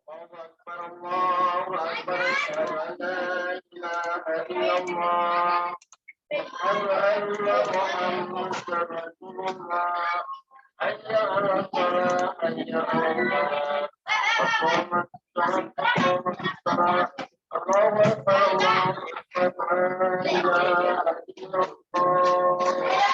الله أكبر الله أكبر أشهد أن لا إله إلا الله أشهد أن محمدا رسول الله حي على الصلاة حي على الفلاح أقامت الصلاة أقامت الصلاة الله أكبر الله أكبر لا إله إلا الله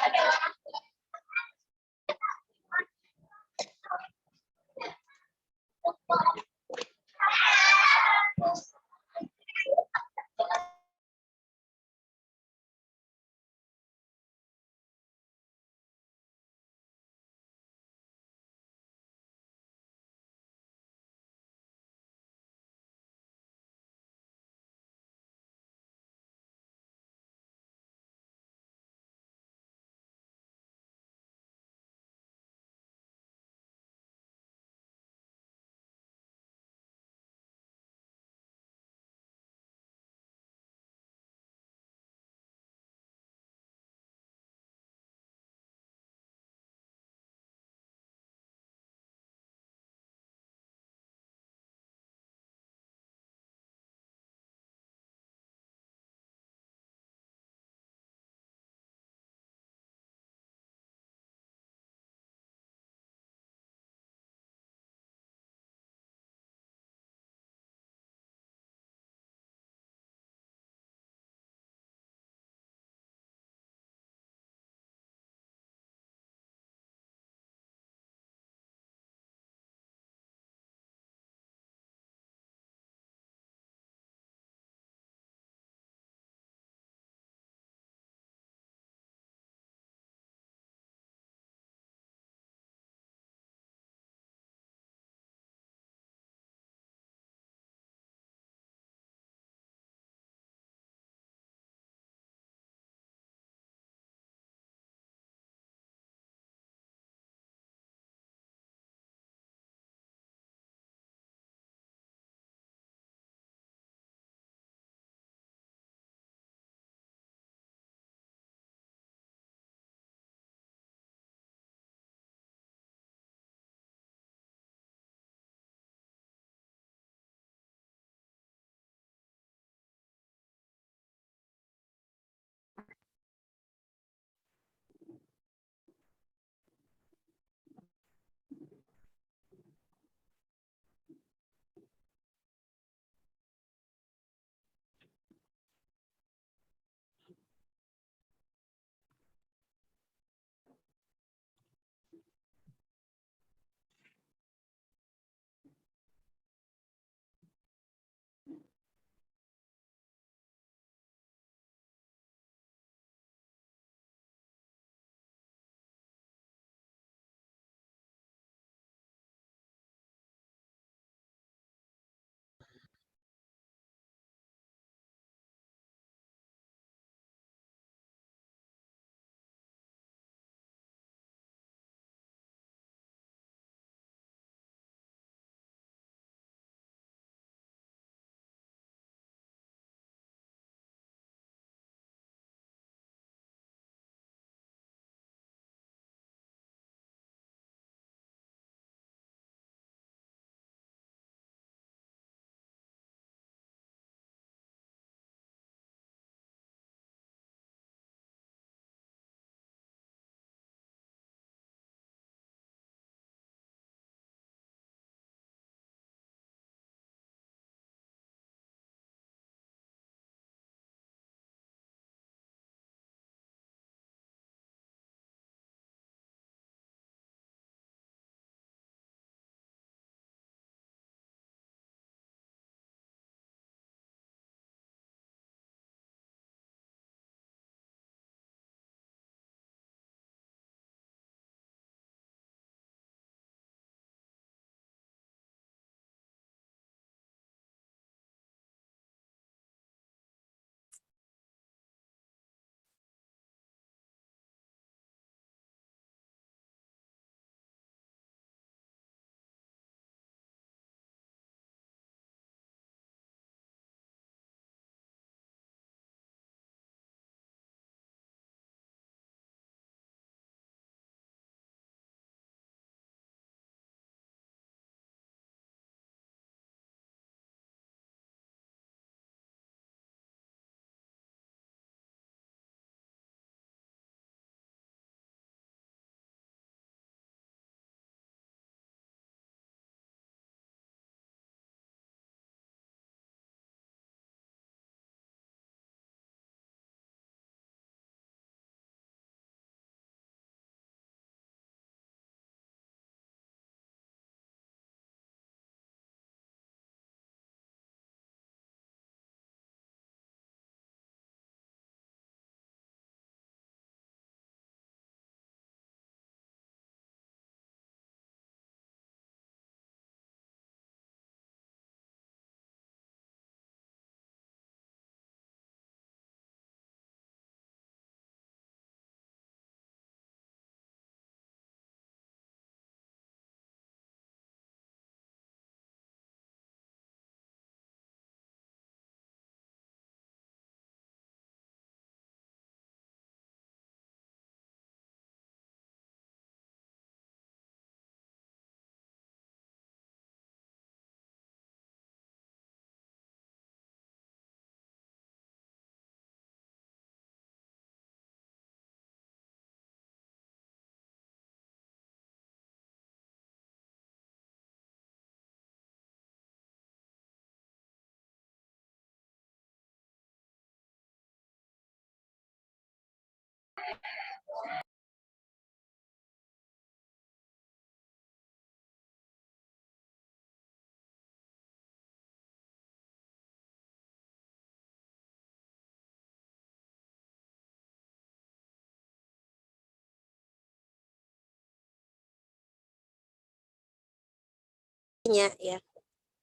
Ya, ya.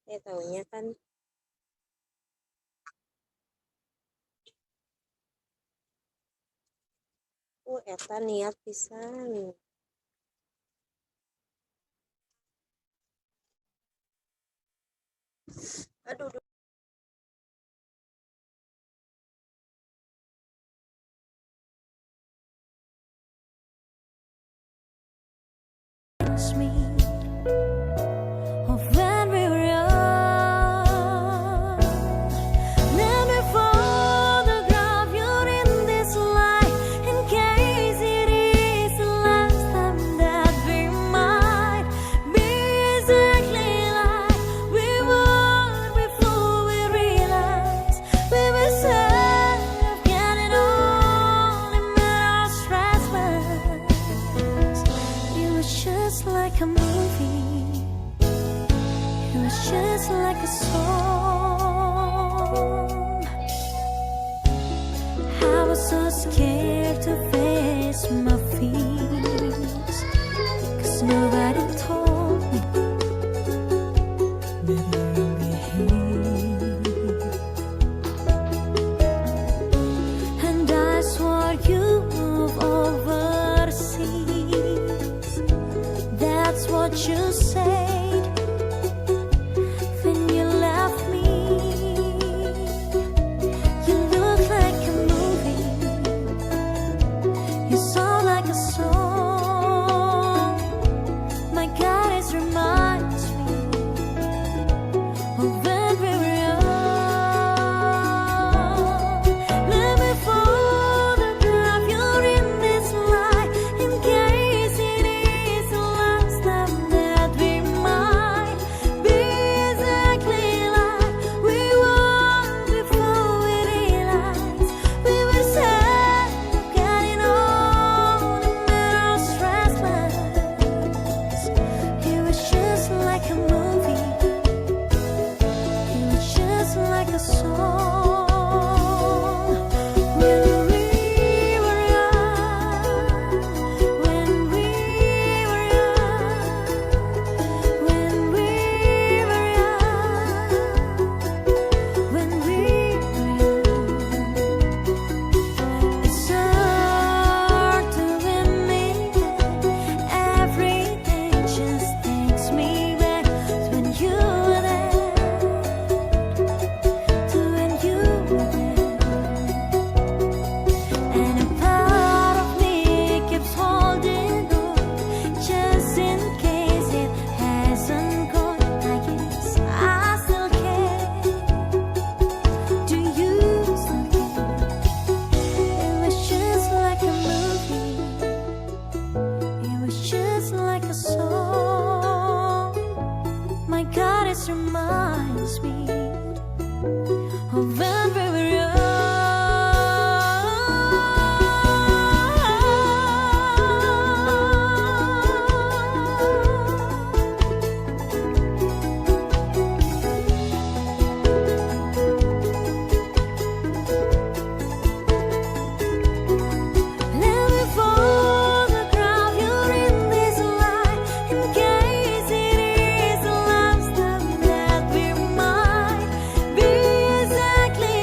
Saya tahunya kan eta niat pisan. Aduh, me of when we were young. Let me photograph you in this light, in case it is the last time that we might be exactly like we were before we realized we were sad of getting old and met our stress buds. It was just like a movie. It was just like a song. I was so scared to face my fears, 'cause nobody told me that I'll be here. And I swore you move overseas. That's what you said when you left me. You look like a movie. You sound like a song. My God, it reminds me of when we were young. Let me photograph you in this light, in case it is the last time that we might be exactly like we were before we realized we were sad of getting old and met our stress buds. It was just like a movie. It was just like a song. When we were young, when we were young, when we were young, when we were young. It's hard to admit that everything just takes me back to when you were there, to when you were there. And a part of me keeps holding on, just in case it hasn't gone. I guess I still care. Do you still care? It was just like a movie. It was just like a song. My God, it reminds me of when we were Let me photograph you in this light, in case it is the last time that we might be exactly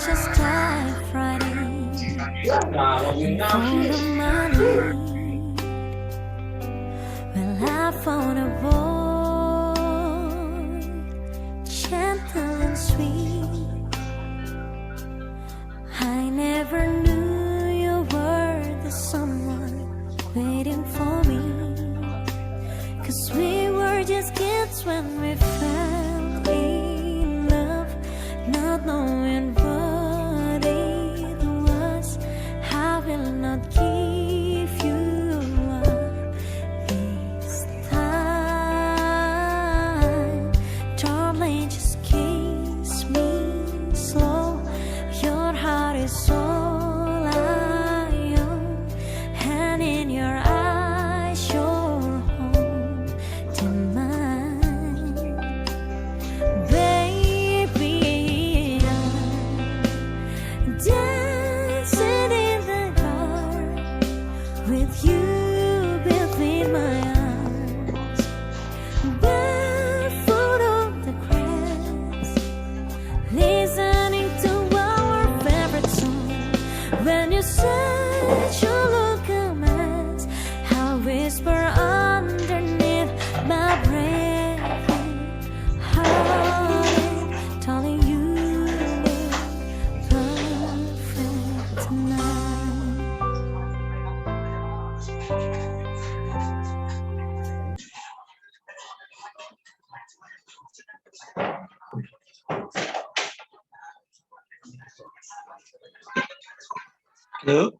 just dive right in. Found the money. Well, I found a boy, gentle and sweet. I never knew you were the someone waiting for me. 'Cause we were just kids when we fell in love, not knowing what it was. I will not give you up this time. Darling, just kiss me slow. Your heart is all I own, and in your eyes, you're holding mine. Baby, I'm dancing in the dark with you between my arms, barefoot on the grass, listening to our favorite song. When you said you look a mess, I whisper underneath my breath, heart, telling you look perfect tonight. Halo.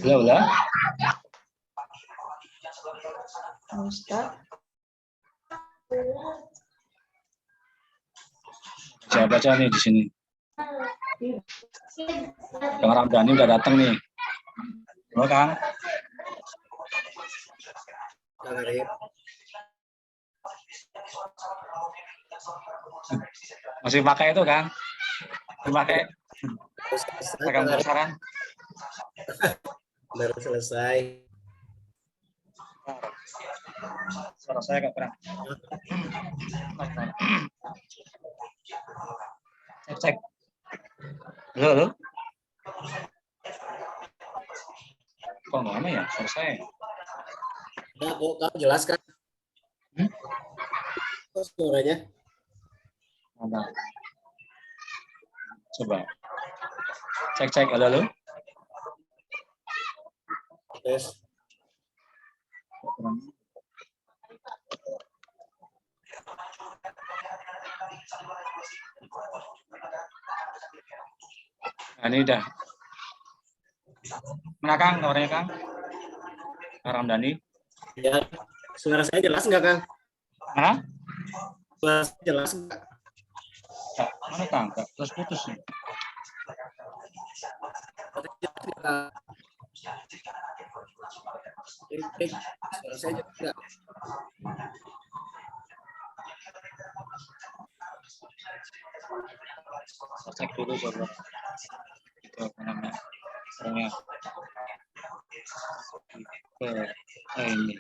Halo, halo. Saya baca nih di sini. Kang Ramdhani udah datang nih. Halo, Kang. Masih pakai itu, Kang? Masih pakai Kang sekarang? Baru selesai. Suara saya agak kurang. Cek. Halo, halo. Kok nggak mana ya? Suara saya. Nah, kok kamu jelaskan? Kok suaranya? Mana? Coba. Cek. Halo, halo. Tes. Nah, ini udah. Mana Kang? Kabarnya Kang? Kang Ramdhani? Ya, suara saya jelas nggak, Kang? Hah? Suara saya jelas nggak? Kak, mana Kang? Kak, terus putus nih. Suara saya jelas nggak? Cek dulu coba. Itu apa namanya? Orangnya. Ini.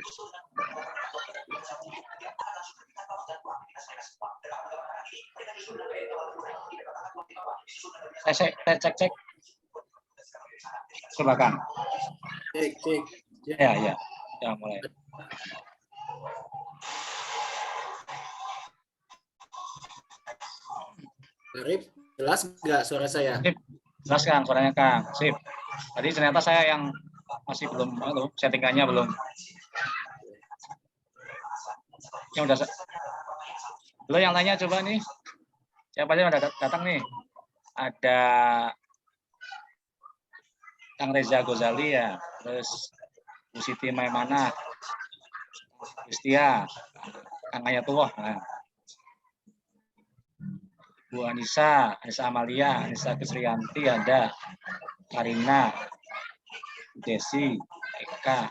Cek. Coba Kang. Cek. Ya, mulai. Arif, jelas nggak suara saya? Sip. Jelas Kang, suaranya Kang. Sip. Tadi ternyata saya yang masih belum, settingannya belum. Yang udah. Lo yang lainnya coba nih. Siapa aja yang udah datang nih? Ada Kang Reza Ghazali ya, terus Bu Siti Maimanah, Kristia, Kang Ayatullah, nah. Bu Anissa Amalia, Anissa Krisrianti ada, Karina, Desi, Eka,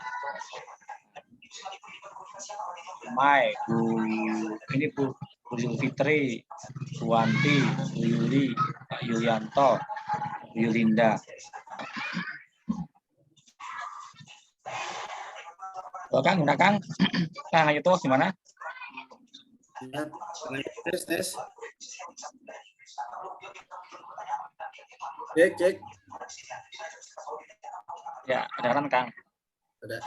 Mai, Bu Zulfitri, Bu Wanti, Bu Yuli, Pak Yulianto, Bu Yulinda. Coba Kang, gimana Kang? Kang, ayo tuh gimana? Ya, tes. Cek. Ya, kedengeran Kang. Udah.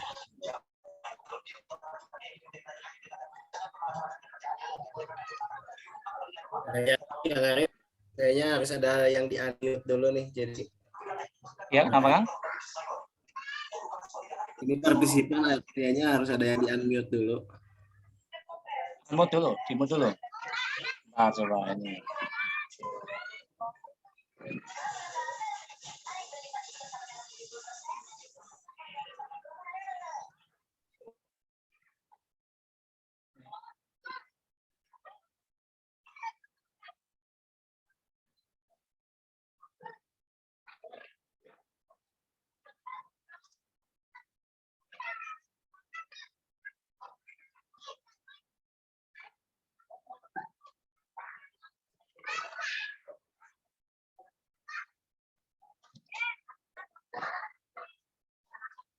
Kayaknya harus ada yang di-unmute dulu nih. Jadi Ya, kenapa Kang? ini partisipan kayaknya harus ada yang di-unmute dulu. Dimut dulu. Nah, coba ini.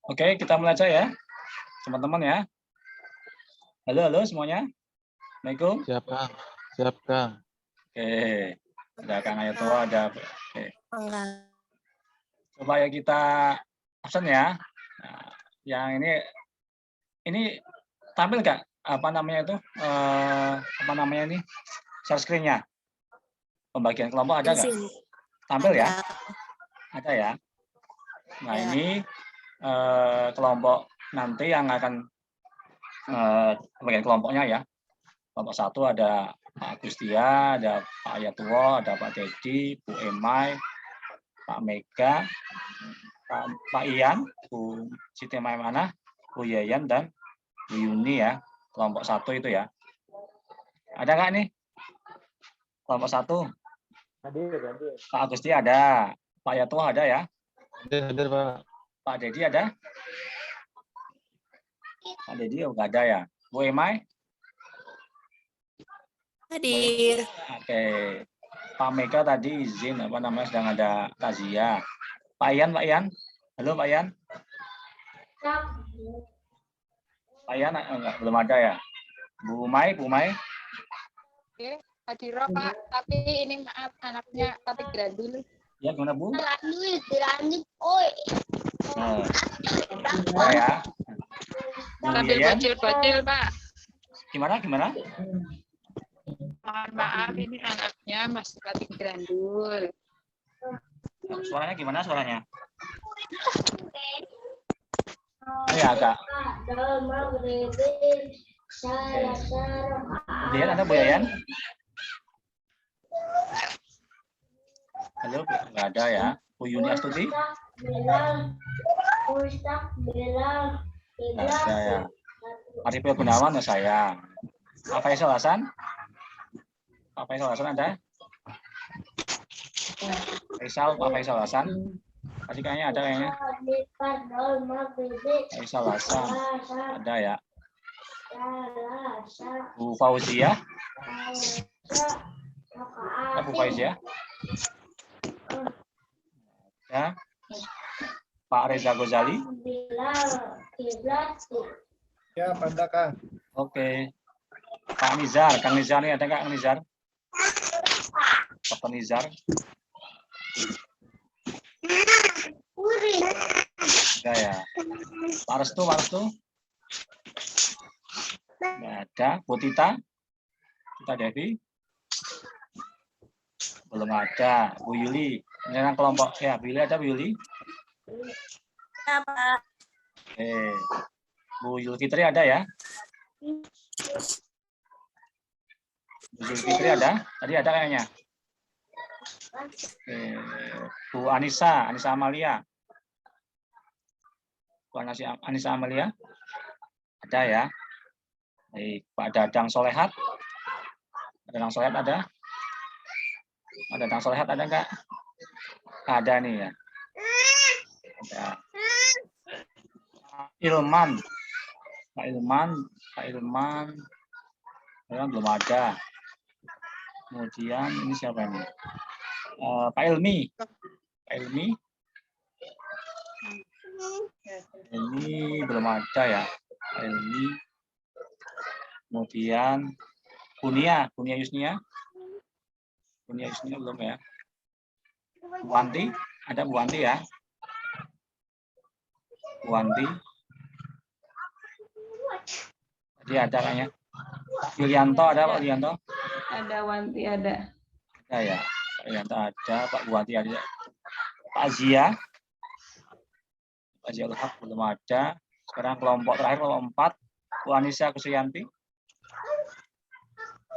Oke, kita mulai aja ya, teman-teman ya. Halo semuanya. Assalamualaikum. Siap, Kang. Siap, Kang. Oke, ada Kang Ayatua, ada. Oke. Enggak. Coba ya kita absen ya. Nah, yang ini tampil nggak? Apa namanya itu? Apa namanya ini? Share screen-nya. Pembagian kelompok ada nggak? Izin. Tampil ya? Ada. Ada ya. Nah Ya. ini kelompok nanti yang akan bagian kelompoknya ya. Kelompok 1 ada Pak Agustia, ada Pak Ayatua, ada Pak Dedi, Bu Emai, Pak Mega, Pak Ian, Bu Siti Maimana, Bu Yayan, dan Bu Yuni ya. Kelompok 1 itu ya. Ada nggak nih? Kelompok 1. Hadir. Pak Agustia ada. Pak Ayatua ada ya. Hadir, Pak. Pak Dedi ada? Pak Dedi nggak ada ya. Bu Emai? Hadir. Oke. Pak Mega tadi izin apa namanya sedang ada takziah. Pak Ian. Halo Pak Ian. Pak Ian enggak, belum ada ya. Bu Mai. Oke, hadir Pak. Tapi ini maaf anaknya tapi grandul. Ya gimana Bu? Grandul. Oi. Oh ya. Bu Sambil Yayan, bocil-bocil, Pak. gimana? Mohon maaf ini anaknya masih batik grandul. Suaranya gimana suaranya? Oh ya agak. Bu Yayan ada Bu Yayan? Halo, nggak ada ya. Bu Yuni Astuti? Nggak ada ya. Arifil Gunawan ya saya. Pak Faisal Hasan? Pak Faisal Hasan ada? Pak Faisal Hasan? Tadi kayaknya ada kayaknya. Faisal Hasan ada ya. Bu Fauzia? Bu Fauzia? Ya. Pak Reza Gozali? Ya, pada Kang. Oke. Pak Nizar, Kang Nizar nih ada nggak Kang Nizar? Pak Nizar? Ada ya. Pak Restu? Nggak ada. Bu Tita Devi? Belum ada. Bu Yuli? Ini yang kelompok ya. Bu Yuli ada Bu Yuli? Pak. Bu Yul Fitri ada ya? Bu Yul Fitri ada? Tadi ada kayaknya. Bu Anissa Amalia. Bu Anissa Amalia. Ada ya? Baik, Pak Dadang Solehat. Dadang Solehat ada? Pak Dadang Solehat ada enggak? Ada nih ya. Ada. Pak Ilman belum ada. Kemudian ini siapa ini? Pak Ilmi. Ini belum ada ya. Elmi. Kemudian Kunia Yusnia. Kunia Yusnia belum ya. Bu Wanti, ada Bu Wanti ya. Bu Wanti. Tadi ada kayaknya. Yulianto ada Pak Yulianto? Ada Wanti ada. Ada ya. Pak Yulianto ada, Pak Bu Wanti ada. Pak Zia. Pak Zia Ulhaq belum ada. Sekarang kelompok terakhir kelompok 4. Bu Anissa Kusuyanti.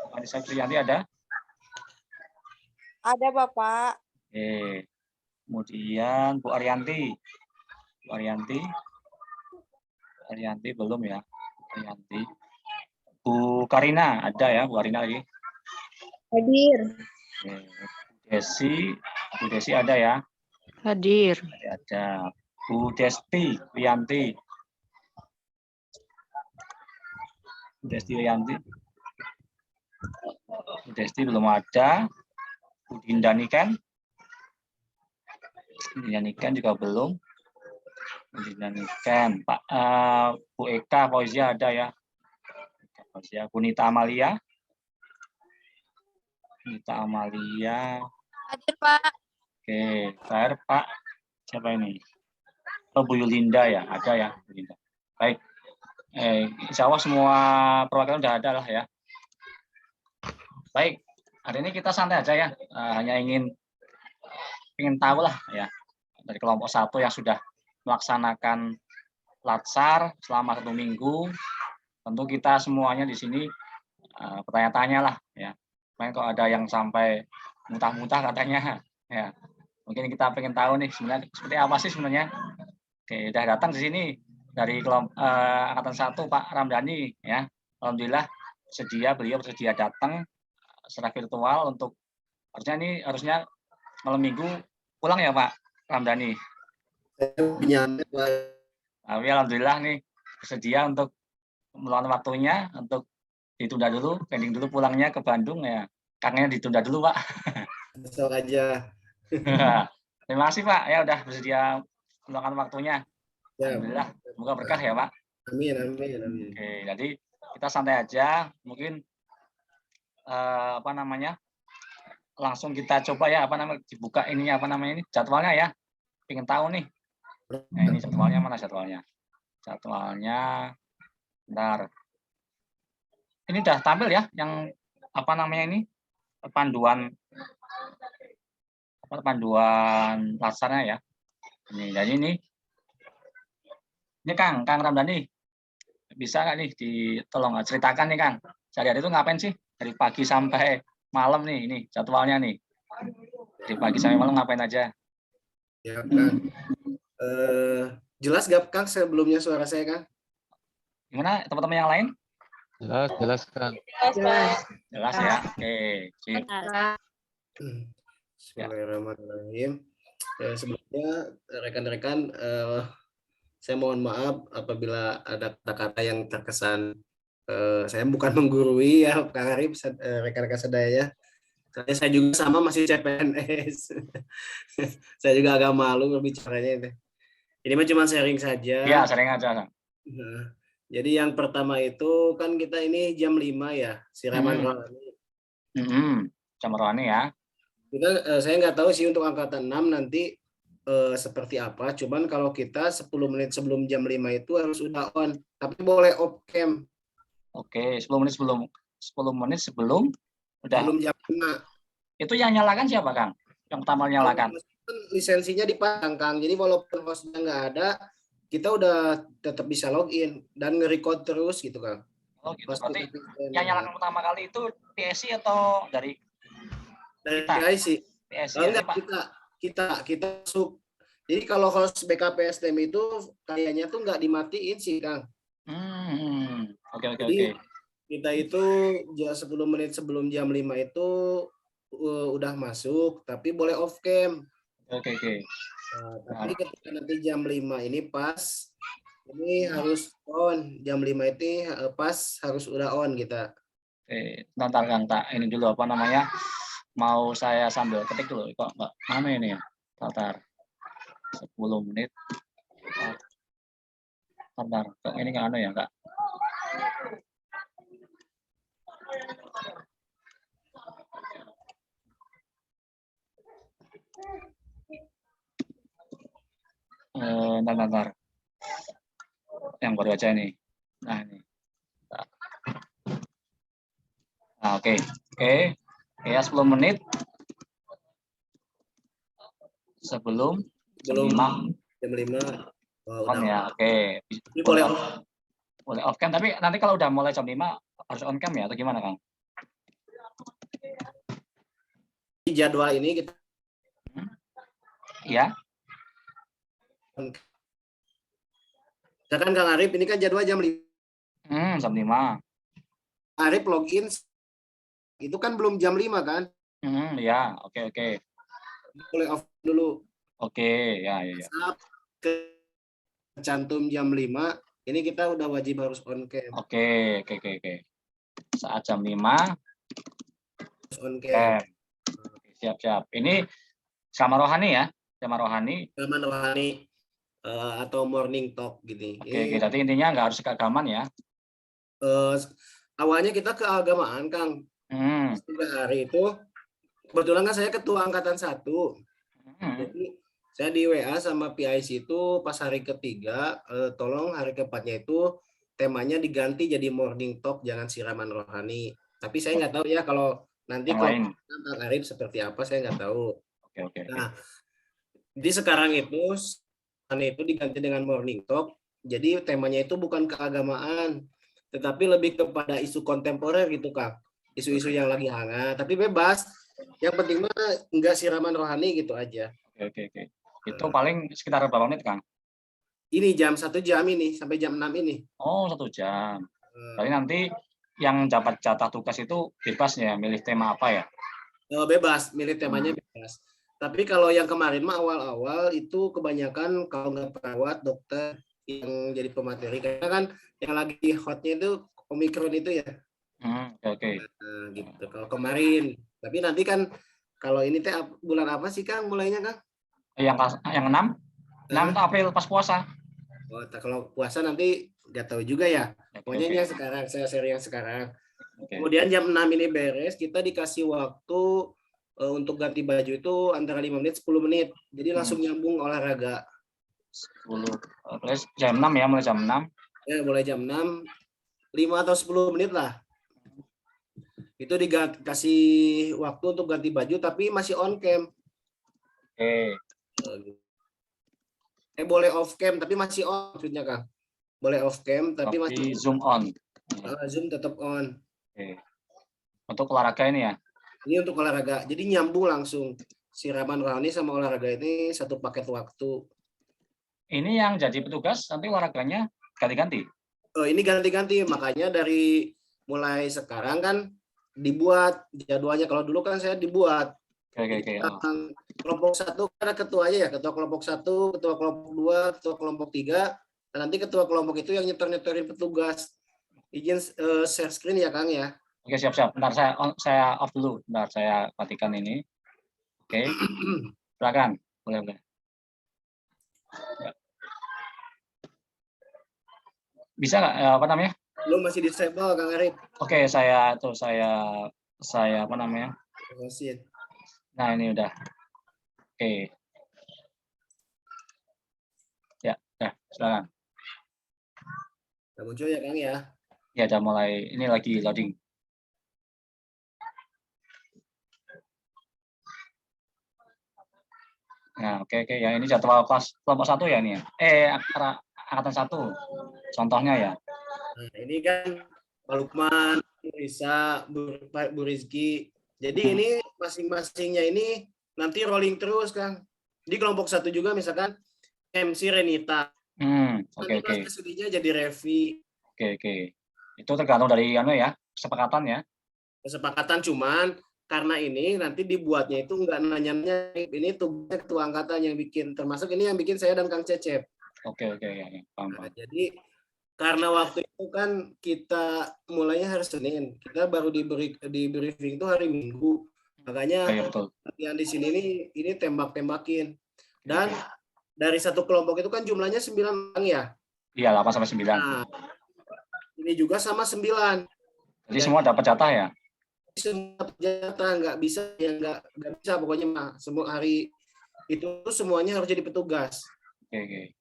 Bu Anissa Kusuyanti ada? Ada Bapak. Oke. Kemudian Bu Arianti. Bu Arianti. Bu Arianti belum ya. Bu Arianti. Bu Karina ada ya, Bu Karina lagi. Hadir. Oke. Bu Desi ada ya. Hadir. Ada. Bu Desti Wiyanti. Bu Desti Wiyanti. Bu Desti belum ada. Bu Dinda Niken. Dinda Niken juga belum. Bu Dinda Niken. Pak Bu Eka Fauzia ada ya. Fauzia. Bu Nita Amalia. Nita Amalia. Hadir Pak. Oke, terakhir Pak siapa ini? Oh, Bu Yulinda ya, ada ya, Bu Yulinda. Baik, insya Allah semua perwakilan sudah ada lah ya. Baik, hari ini kita santai aja ya, hanya ingin tahu lah ya dari kelompok 1 yang sudah melaksanakan latsar selama 1 minggu. Tentu kita semuanya di sini bertanya-tanya lah ya. Kemarin kok ada yang sampai muntah-muntah katanya ya. Mungkin kita pengen tahu nih sebenarnya seperti apa sih sebenarnya. Oke, udah datang di sini dari angkatan 1 Pak Ramdhani ya. Alhamdulillah beliau bersedia datang secara virtual untuk harusnya malam minggu pulang ya Pak Ramdhani. Tapi alhamdulillah nih bersedia untuk meluangkan waktunya untuk ditunda dulu, pending dulu pulangnya ke Bandung ya. Karena ditunda dulu Pak. Besok aja. Terima kasih Pak ya udah bersedia meluangkan waktunya. Ya. Alhamdulillah, semoga berkah ya Pak. Amin, amin, amin. Oke, jadi kita santai aja, mungkin langsung kita coba ya dibuka ininya ini jadwalnya ya. Pengen tahu nih. Nah ini jadwalnya mana jadwalnya? Jadwalnya, bentar. Ini udah tampil ya, yang ini panduan latsarnya ya. Ini jadi ini Kang Ramdhani, bisa nggak nih tolong ceritakan nih Kang, sehari-hari itu ngapain sih dari pagi sampai malam nih, ini jadwalnya nih, dari pagi sampai malam ngapain aja? Ya Kang, jelas gak Kang sebelumnya suara saya Kang? Gimana teman-teman yang lain? Jelas Kang. Jelas ya, oke. Sip. Bismillahirrahmanirrahim. Sebelumnya rekan-rekan, saya mohon maaf apabila ada kata-kata yang terkesan saya bukan menggurui ya Kang Arif, rekan-rekan sedaya. Saya juga sama masih CPNS. Saya juga agak malu berbicaranya. Ini mah cuma sharing saja. Ya, sharing aja. Jadi yang pertama itu kan kita ini jam 5 ya, siraman rohani. Jam rohani ya. Saya nggak tahu sih untuk angkatan 6 nanti seperti apa. Cuman kalau kita 10 menit sebelum jam 5 itu harus udah on. Tapi boleh off cam. Oke, 10 menit sebelum udah. Sebelum jam 5. Itu yang nyalakan siapa Kang? Yang pertama nyalakan. Lisensinya dipasang Kang. Jadi walaupun hostnya nggak ada, kita udah tetap bisa login dan nge-record terus gitu Kang. Oh gitu. Berarti yang nyalakan pertama kali itu PSI atau dari PSI? PSI enggak, kita masuk. Jadi kalau host BKPSDM itu kayaknya tuh nggak dimatiin sih Kang. Oke. Kita itu 10 menit sebelum jam 5 itu udah masuk, tapi boleh off cam. Oke. Nah, tapi ketika nanti jam 5 ini pas, ini harus on. Jam 5 itu pas harus udah on kita. Oke, ntar Kang, ini dulu mau saya sambil ketik dulu. Kok Mbak, mana ini ya? Ntar 10 menit. Bentar, kok ini nggak anu ya, Kak? Bentar. Yang baru aja ini. Nah, ini. Nah, oke. Ya, 10 menit sebelum jam 5. Jam 5. On ya, oke. Ini boleh Boleh off cam, tapi nanti kalau udah mulai jam 5 harus on cam ya atau gimana, Kang? di jadwal ini kita Iya. misalkan Kang Arif ini kan jadwal jam 5. Jam 5. Arif login itu kan belum jam 5 kan? Ya, oke. Boleh off dulu. Oke, ya. Saat cantum jam 5, ini kita udah wajib harus on cam. Oke. Saat jam 5 On cam. siap. Ini sama Rohani ya? Sama Rohani. Rekaman rohani atau morning talk gini. Oke, jadi intinya nggak harus keagamaan ya? Awalnya kita keagamaan, Kang. Setiap hari itu kebetulan kan saya ketua angkatan 1. Jadi saya di WA sama PIC itu pas hari ketiga, tolong hari keempatnya itu temanya diganti jadi morning talk, jangan siraman rohani. Tapi saya nggak tahu ya kalau nanti kalau Kang Arif seperti apa, saya nggak tahu. Oke. Nah, di sekarang itu diganti dengan morning talk. Jadi temanya itu bukan keagamaan, tetapi lebih kepada isu kontemporer gitu, Kang. Isu-isu yang lagi hangat, tapi bebas. Yang penting mah nggak siraman rohani gitu aja. Oke. Itu paling sekitar berapa menit, Kang? Ini jam 1 jam ini sampai jam 6 ini. Oh, 1 jam. Jadi nanti yang dapat jatah tugas itu bebas ya, milih tema apa ya? Bebas, milih temanya bebas. Tapi kalau yang kemarin mah awal-awal itu kebanyakan kalau nggak perawat, dokter yang jadi pemateri. Karena kan yang lagi hotnya itu Omikron itu ya. Oke. Nah, gitu. Kalau kemarin. Tapi nanti kan kalau ini teh bulan apa sih, Kang, mulainya, Kang? Yang 6? 6 April pas puasa. Kalau puasa nanti nggak tahu juga ya. Pokoknya ini yang sekarang, saya share yang sekarang. Kemudian jam 6 ini beres, kita dikasih waktu untuk ganti baju itu antara 5 menit 10 menit. Jadi langsung nyambung olahraga. 10. Jam 6 ya, mulai jam 6. Ya, mulai jam 6, 5 atau 10 menit lah. Itu dikasih waktu untuk ganti baju tapi masih on cam. Oke. Boleh off cam tapi masih on maksudnya, Kang. Boleh off cam tapi masih Zoom on. Zoom tetap on. Oke. Untuk olahraga ini ya? Ini untuk olahraga. Jadi nyambung langsung. Siraman rohani sama olahraga ini satu paket waktu. Ini yang jadi petugas nanti olahraganya ganti-ganti? Ini ganti-ganti. Makanya dari mulai sekarang kan dibuat jadwalnya. Kalau dulu kan saya dibuat. Oke. Kelompok 1 ada ketuanya ya. Ketua kelompok 1, ketua kelompok 2, ketua kelompok 3. Dan nanti ketua kelompok itu yang nyetor-nyetorin petugas. Izin share screen ya, Kang ya. Oke, siap. Bentar saya off dulu. Bentar saya matikan ini. Oke. Silakan. Boleh. Bisa nggak apa namanya? Lu masih disable, Kang Arif. Oke, saya apa namanya? Nah, ini udah. Oke. Ya, silakan. Udah muncul ya, Kang ya? Ya, udah mulai. Ini lagi loading. Nah, oke. Ya, ini jadwal kelas kelompok 1 ya ini ya. Angkatan 1. Contohnya ya. Nah, ini kan Pak Lukman, Bu Risa, Bu Rizky. Jadi ini masing-masingnya ini nanti rolling terus, Kang. Di kelompok 1 juga misalkan MC Renita. Oke. Sedihnya jadi Revi. Oke. Itu tergantung dari kesepakatan ya. Kesepakatan cuman karena ini nanti dibuatnya itu enggak nanya-nanya, ini tugasnya ketua angkatan yang bikin, termasuk ini yang bikin saya dan Kang Cecep. Oke, ya. Paham. Nah, jadi karena waktu itu kan kita mulainya hari Senin, kita baru di briefing itu hari Minggu, makanya yang di sini ini tembak-tembakin. Dan dari satu kelompok itu kan jumlahnya 9 orang ya. Iya, 8 sampai 9. Nah, ini juga sama 9. Jadi semua dapat jatah ya? Semua jatah, nggak bisa nggak bisa pokoknya mah semua hari itu semuanya harus jadi petugas. Oke.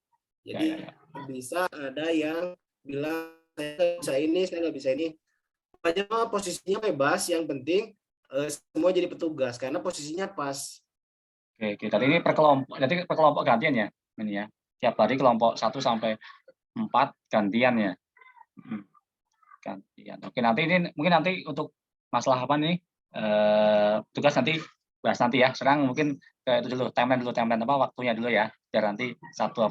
Jadi Ya. bisa ada yang bilang saya nggak bisa ini, saya nggak bisa ini. Pokoknya mah posisinya bebas, yang penting semua jadi petugas karena posisinya pas. Oke. Jadi ini per kelompok gantian ya? Ini ya. Tiap hari kelompok 1 sampai 4 gantian ya. Gantian. Oke, nanti ini mungkin nanti untuk masalah apa nih? Tugas nanti bahas nanti ya. Sekarang mungkin ke itu dulu, timeline apa waktunya dulu ya. Biar nanti satu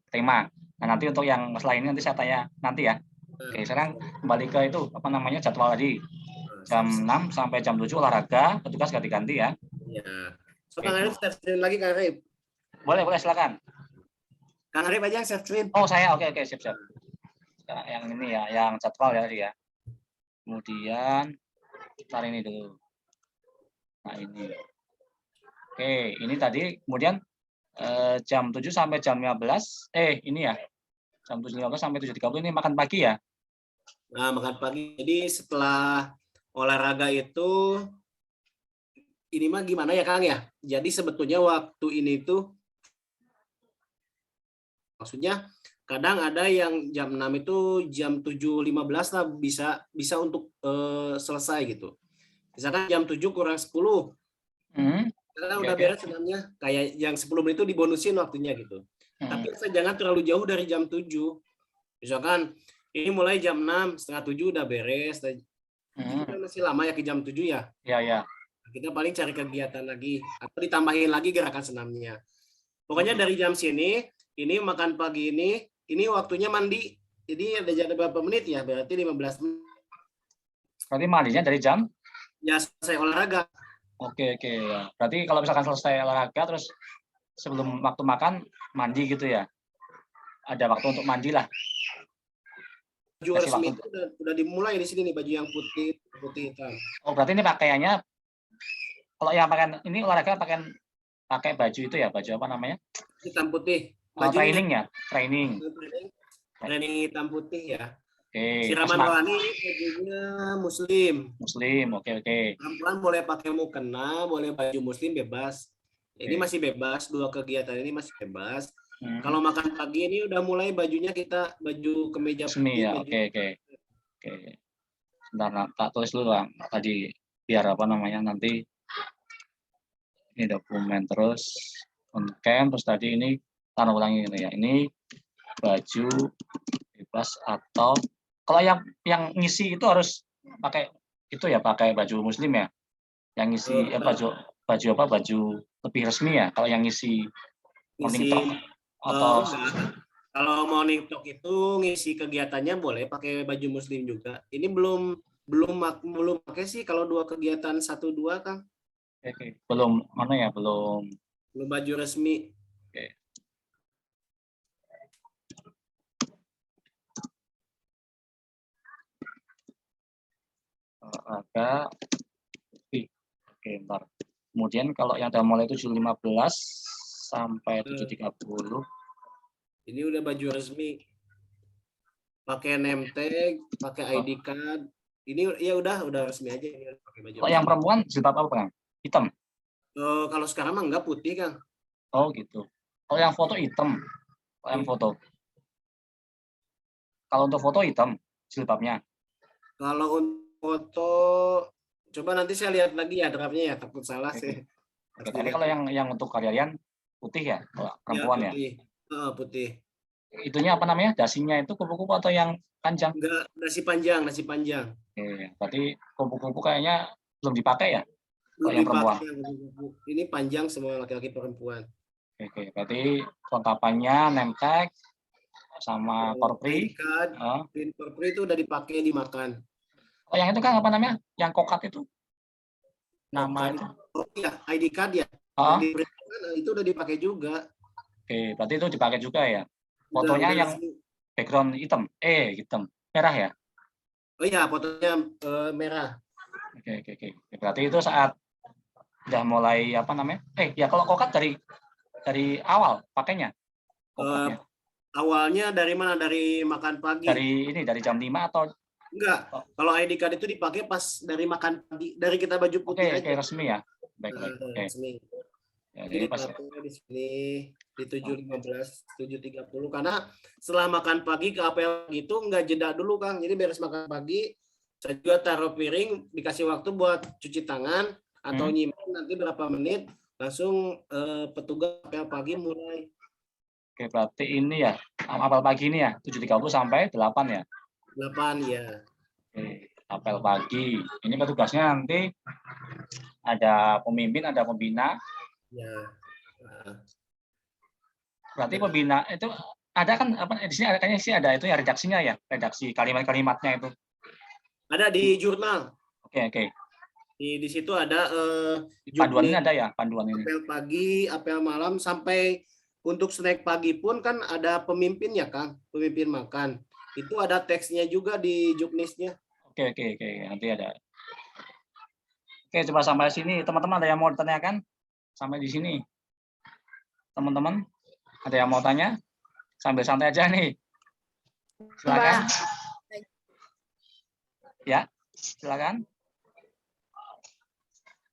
tema. Nah, nanti untuk yang masalah ini nanti saya tanya nanti ya. Oke, sekarang kembali ke itu apa namanya jadwal tadi. Jam 6 sampai jam 7 olahraga, petugas ganti-ganti ya. Ya. So, Kang Arif share screen lagi, Kang Arif. Boleh, silakan. Kang Arif aja yang share screen. Oh, saya. Oke, siap. Sekarang yang ini ya, yang jadwal ya tadi ya. Kemudian ntar ini dulu. Nah, ini. Oke, ini tadi kemudian jam 7 sampai jam 15. Ini ya. Jam 7.15 sampai 7.30 ini makan pagi ya. Nah, makan pagi. Jadi setelah olahraga itu ini mah gimana ya, Kang ya? Jadi sebetulnya waktu ini tuh maksudnya kadang ada yang jam 6 itu jam 7.15 lah bisa untuk selesai gitu. Misalkan jam 7 kurang 10. Karena udah beres senamnya, kayak yang 10 menit itu dibonusin waktunya gitu. Tapi jangan terlalu jauh dari jam 7. Misalkan ini mulai jam 6, setengah 7 udah beres. Itu kan masih lama ya ke jam 7 ya? Iya. Kita paling cari kegiatan lagi atau ditambahin lagi gerakan senamnya. Pokoknya dari jam sini, ini makan pagi ini waktunya mandi. Jadi ada jeda berapa menit ya? Berarti 15 menit. Berarti mandinya dari jam? Ya selesai olahraga. Oke. Ya. Berarti kalau misalkan selesai olahraga terus sebelum waktu makan mandi gitu ya? Ada waktu untuk mandi lah. Baju resmi itu udah dimulai di sini nih, baju yang putih hitam. Oh, berarti ini pakaiannya kalau yang pakai ini olahraga pakai baju itu ya, baju apa namanya? Hitam putih. Training ya, training hitam putih ya. Oke. Siraman rohani bajunya muslim. Oke. Perempuan boleh pakai mukena, boleh baju muslim bebas. Ini masih bebas, 2 kegiatan ini masih bebas. Kalau makan pagi ini udah mulai bajunya kita baju kemeja resmi ya. Oke. Sebentar, tak tulis dulu Bang. Tadi biar apa namanya nanti ini dokumen terus on cam terus tadi ini tanah ulangi gitu ya. Ini baju bebas atau kalau yang ngisi itu harus pakai itu ya, pakai baju muslim ya. Yang ngisi baju lebih resmi ya kalau yang ngisi morning talk atau kalau morning talk itu ngisi kegiatannya boleh pakai baju muslim juga. Ini belum pakai sih kalau 2 kegiatan 1-2 Kang. Oke. Belum baju resmi. Oke. Olahraga. Oke, ntar. Kemudian kalau yang udah mulai 7.15 sampai 7.30. Ini udah baju resmi. Pakai name tag, pakai ID card. Ini ya udah resmi aja ini pakai baju. Kalau yang perempuan jilbab apa, Kang? Hitam. Kalau sekarang mah enggak putih, Kang. Oh, gitu. Kalau yang foto hitam. Kalau untuk foto hitam jilbabnya. Kalau untuk foto coba nanti saya lihat lagi ya draftnya ya, takut salah sih. Tadi kalau yang untuk karyarian putih ya, kalau perempuan ya. Putih. Itunya apa namanya? Dasinya itu kupu-kupu atau yang panjang? Enggak, nasi panjang. Oke, berarti kupu-kupu kayaknya belum dipakai ya? Belum yang perempuan. Ini panjang semua laki-laki perempuan. Oke, berarti kelengkapannya name tag sama korpri. Pin korpri itu udah dipakai dimakan. Oh, yang itu kan apa namanya? Yang kokat itu? Nama itu? Oh iya, ID card ya. Itu udah dipakai juga. Oke, berarti itu dipakai juga ya. Fotonya yang background hitam. Merah ya? Oh iya, fotonya merah. Oke. Berarti itu saat udah mulai apa namanya? Ya kalau kokat dari awal pakainya. Awalnya dari mana? Dari makan pagi? Dari jam 5 atau Enggak. Kalau ID card itu dipakai pas dari makan pagi, dari kita baju putih aja. resmi ya. Baik. Oke. Resmi. Ya, Jadi jadi pas platnya di sini di 7.15, 7.30 karena setelah makan pagi ke apel gitu nggak jeda dulu Kang. Jadi beres makan pagi saya juga taruh piring, dikasih waktu buat cuci tangan atau nyimpen nanti berapa menit langsung petugas apel pagi mulai. Oke, berarti ini ya apel pagi ini ya 7.30 sampai 8 ya. 8 ya. Oke, apel pagi. Ini petugasnya nanti ada pemimpin, ada pembina. Ya. Nah, Berarti pembina itu ada kan apa di sini ada kayaknya sih ada itu ya redaksinya ya, redaksi kalimat-kalimatnya itu. ada di jurnal. Oke. Di situ ada Panduannya ada ya, panduan ini. apel pagi, apel malam sampai untuk snack pagi pun kan ada pemimpin ya Kang, pemimpin makan. Itu ada teksnya juga di juknisnya. Oke, nanti ada. Oke, coba sampai sini teman-teman ada yang mau ditanyakan? Sampai di sini. Teman-teman, ada yang mau tanya? Sambil santai aja nih. Silakan. Ya, silakan.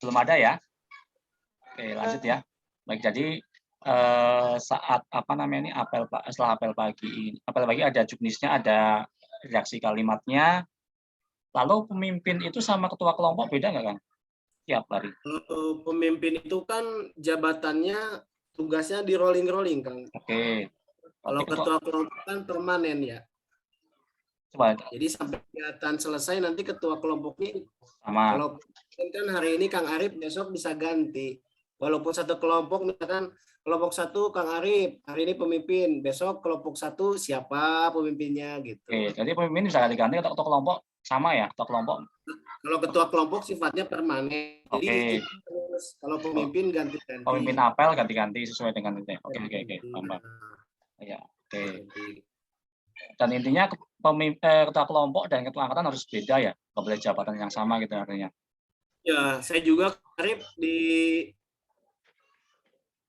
Belum ada ya? Oke, lanjut ya. Baik, jadi saat apa namanya ini setelah apel pagi ada juknisnya, ada redaksi kalimatnya. Lalu pemimpin itu sama ketua kelompok beda nggak Kang? Tiap hari. Pemimpin itu kan jabatannya tugasnya di rolling Kang. Oke. Kalau ketua kelompok kan permanen ya. Coba. Jadi sampai kegiatan selesai nanti ketua kelompoknya sama. Kalau kan hari ini Kang Arif, besok bisa ganti. Walaupun satu kelompok misalkan kelompok 1 Kang Arif, hari ini pemimpin, besok kelompok 1 siapa pemimpinnya gitu. Oke, jadi pemimpin bisa ganti atau ketua kelompok sama ya, ketua kelompok. Kalau ketua kelompok sifatnya permanen. Jadi terus kalau pemimpin ganti-ganti. Pemimpin apel ganti-ganti sesuai dengan itu. Oke. Paham. Ya, oke. Dan intinya ketua kelompok dan ketua angkatan harus beda ya, nggak boleh jabatan yang sama gitu artinya. Ya, saya juga Arif di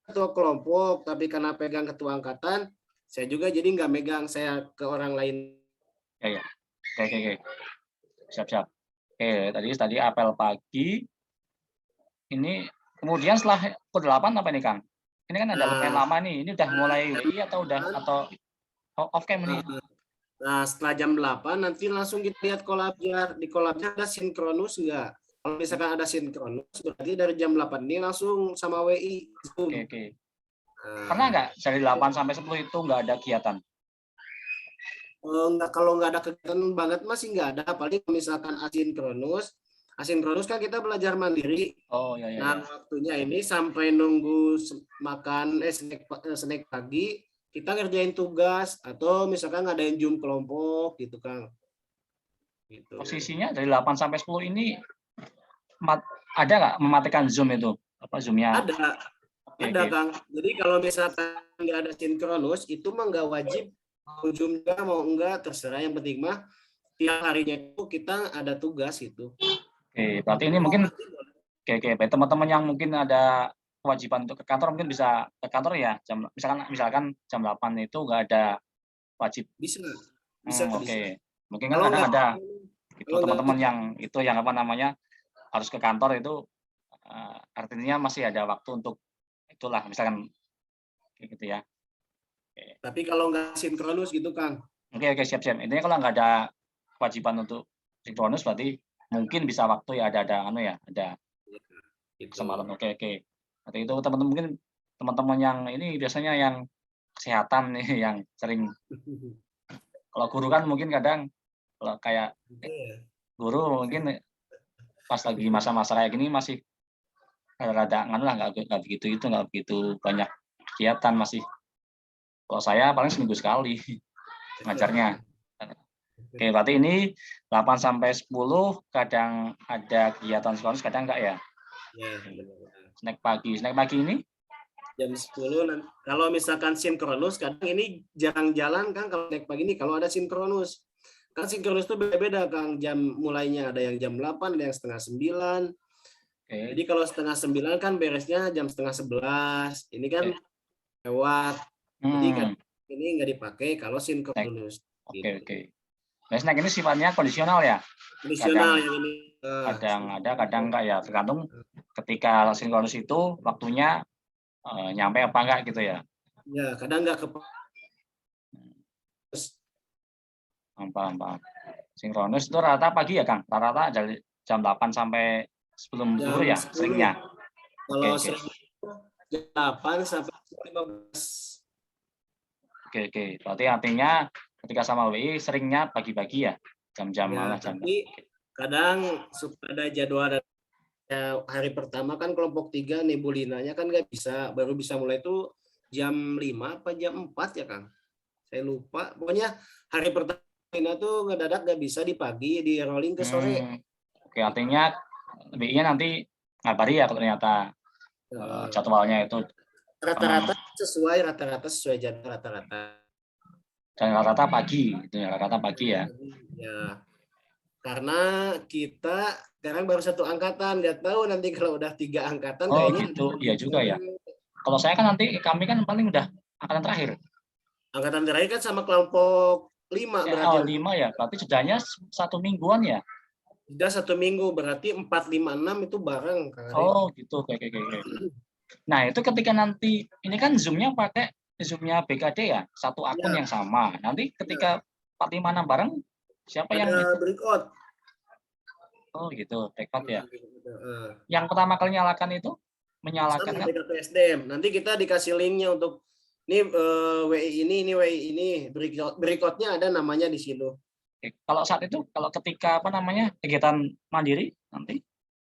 ketua kelompok, tapi karena pegang ketua angkatan, saya juga jadi nggak megang, saya ke orang lain. Ya. Oke. Siap. Oke, tadi apel pagi. Ini kemudian setelah pukul 8 apa nih Kang? Ini kan ada lumayan lama nih. Ini udah mulai WI atau off cam nih? Nah, setelah jam 8 nanti langsung kita lihat kolabnya. Di kolabnya ada sinkronus nggak? Kalau misalkan ada sinkronus, berarti dari jam 8 ini langsung sama WI. Oke. Pernah nggak dari 8 sampai 10 itu nggak ada kegiatan? Enggak, kalau nggak ada kegiatan banget masih nggak ada. Paling misalkan asinkronus kan kita belajar mandiri. Oh ya. Nah, waktunya ini sampai nunggu makan snack pagi, kita ngerjain tugas atau misalkan ngadain Zoom kelompok gitu Kang. Gitu. Posisinya dari 8 sampai 10 ini ada nggak mematikan Zoom itu? Apa Zoom-nya? Ada Kang. Jadi kalau misalkan nggak ada sinkronus itu mah nggak wajib mau Zoom juga mau enggak terserah, yang penting mah tiap harinya itu kita ada tugas itu. Oke, berarti ini mungkin baik teman-teman yang mungkin ada kewajiban untuk ke kantor mungkin bisa ke kantor ya misalkan jam 8 itu nggak ada wajib. Bisa. Oke. Mungkin kan kadang ada itu teman-teman yang itu yang apa namanya harus ke kantor itu artinya masih ada waktu untuk itulah misalkan gitu ya. Oke. Tapi kalau nggak sinkronus gitu Kang. Oke, siap. Intinya kalau nggak ada kewajiban untuk sinkronus berarti mungkin bisa waktu ya ada semalam. Oke. Nanti itu teman-teman mungkin teman-teman yang ini biasanya yang kesehatan nih yang sering. Kalau guru kan mungkin kadang kalau kayak guru mungkin pas lagi masa-masa kayak gini masih rada nggak begitu banyak kegiatan masih. Kalau saya paling seminggu sekali ngajarnya. Oke, berarti ini 8 sampai 10 kadang ada kegiatan sekolah, kadang enggak ya? Ya, Snack pagi ini? Jam 10. Kalau misalkan sinkronus, kadang ini jarang jalan Kang kalau snack pagi ini kalau ada sinkronus. Kan sinkronus itu beda-beda Kang, jam mulainya ada yang jam 8, ada yang setengah 9. Okay. Jadi kalau setengah 9 kan beresnya jam setengah 11. Ini kan lewat. Jadi kan ini nggak dipakai kalau sinkronus. Oke, oke. Nah, snack ini sifatnya kondisional ya. Kondisional yang ini. Kadang ada, kadang enggak ya. Tergantung ketika sinkronus itu waktunya nyampe apa enggak gitu ya. Ya, kadang nggak ke Paham. Sinkronus itu rata pagi ya, Kang? Rata-rata dari jam 8 sampai sebelum jam zuhur ya, 10. seringnya. Kalau Oke. sering jam 8 sampai 15. Oke. Berarti artinya ketika sama WI seringnya pagi-pagi ya, jam-jam Ya, malah jam. tapi kadang suka ada jadwal ya, hari pertama kan kelompok 3 nebulinanya kan nggak bisa, baru bisa mulai itu jam 5 apa jam 4 ya Kang? Saya lupa. Pokoknya hari pertama tuh ngedadak nggak bisa di pagi, di rolling ke sore. Oke, artinya WI-nya nanti ngabari ya kalau ternyata jadwalnya itu Rata-rata sesuai jadwal rata-rata. dan rata-rata pagi, itu ya rata-rata pagi ya. Ya, karena kita sekarang baru 1 angkatan, nggak tahu nanti kalau udah 3 angkatan Oh kayaknya gitu, iya juga ya. Kalau saya kan nanti kami kan paling udah angkatan terakhir. angkatan terakhir kan sama kelompok 5 berarti. 5 ya, berarti jedanya 1 mingguan ya. Sudah 1 minggu, berarti 4, 5, 6 itu bareng. Kang Arif. Oh gitu, oke. Nah itu ketika nanti, ini kan Zoom-nya pakai Zoom-nya BKD ya, satu akun Ya. yang sama. Nanti ketika 4, 5, 6 bareng, siapa yang Ada itu? breakout. Oh gitu, backup ya. Heeh. Yang pertama kali nyalakan itu, menyalakan Sama kan? BKPSDM. Nanti kita dikasih linknya untuk ini WI ini breakout-nya ada namanya di situ. Oke. Kalau saat itu, kalau ketika apa namanya kegiatan mandiri nanti?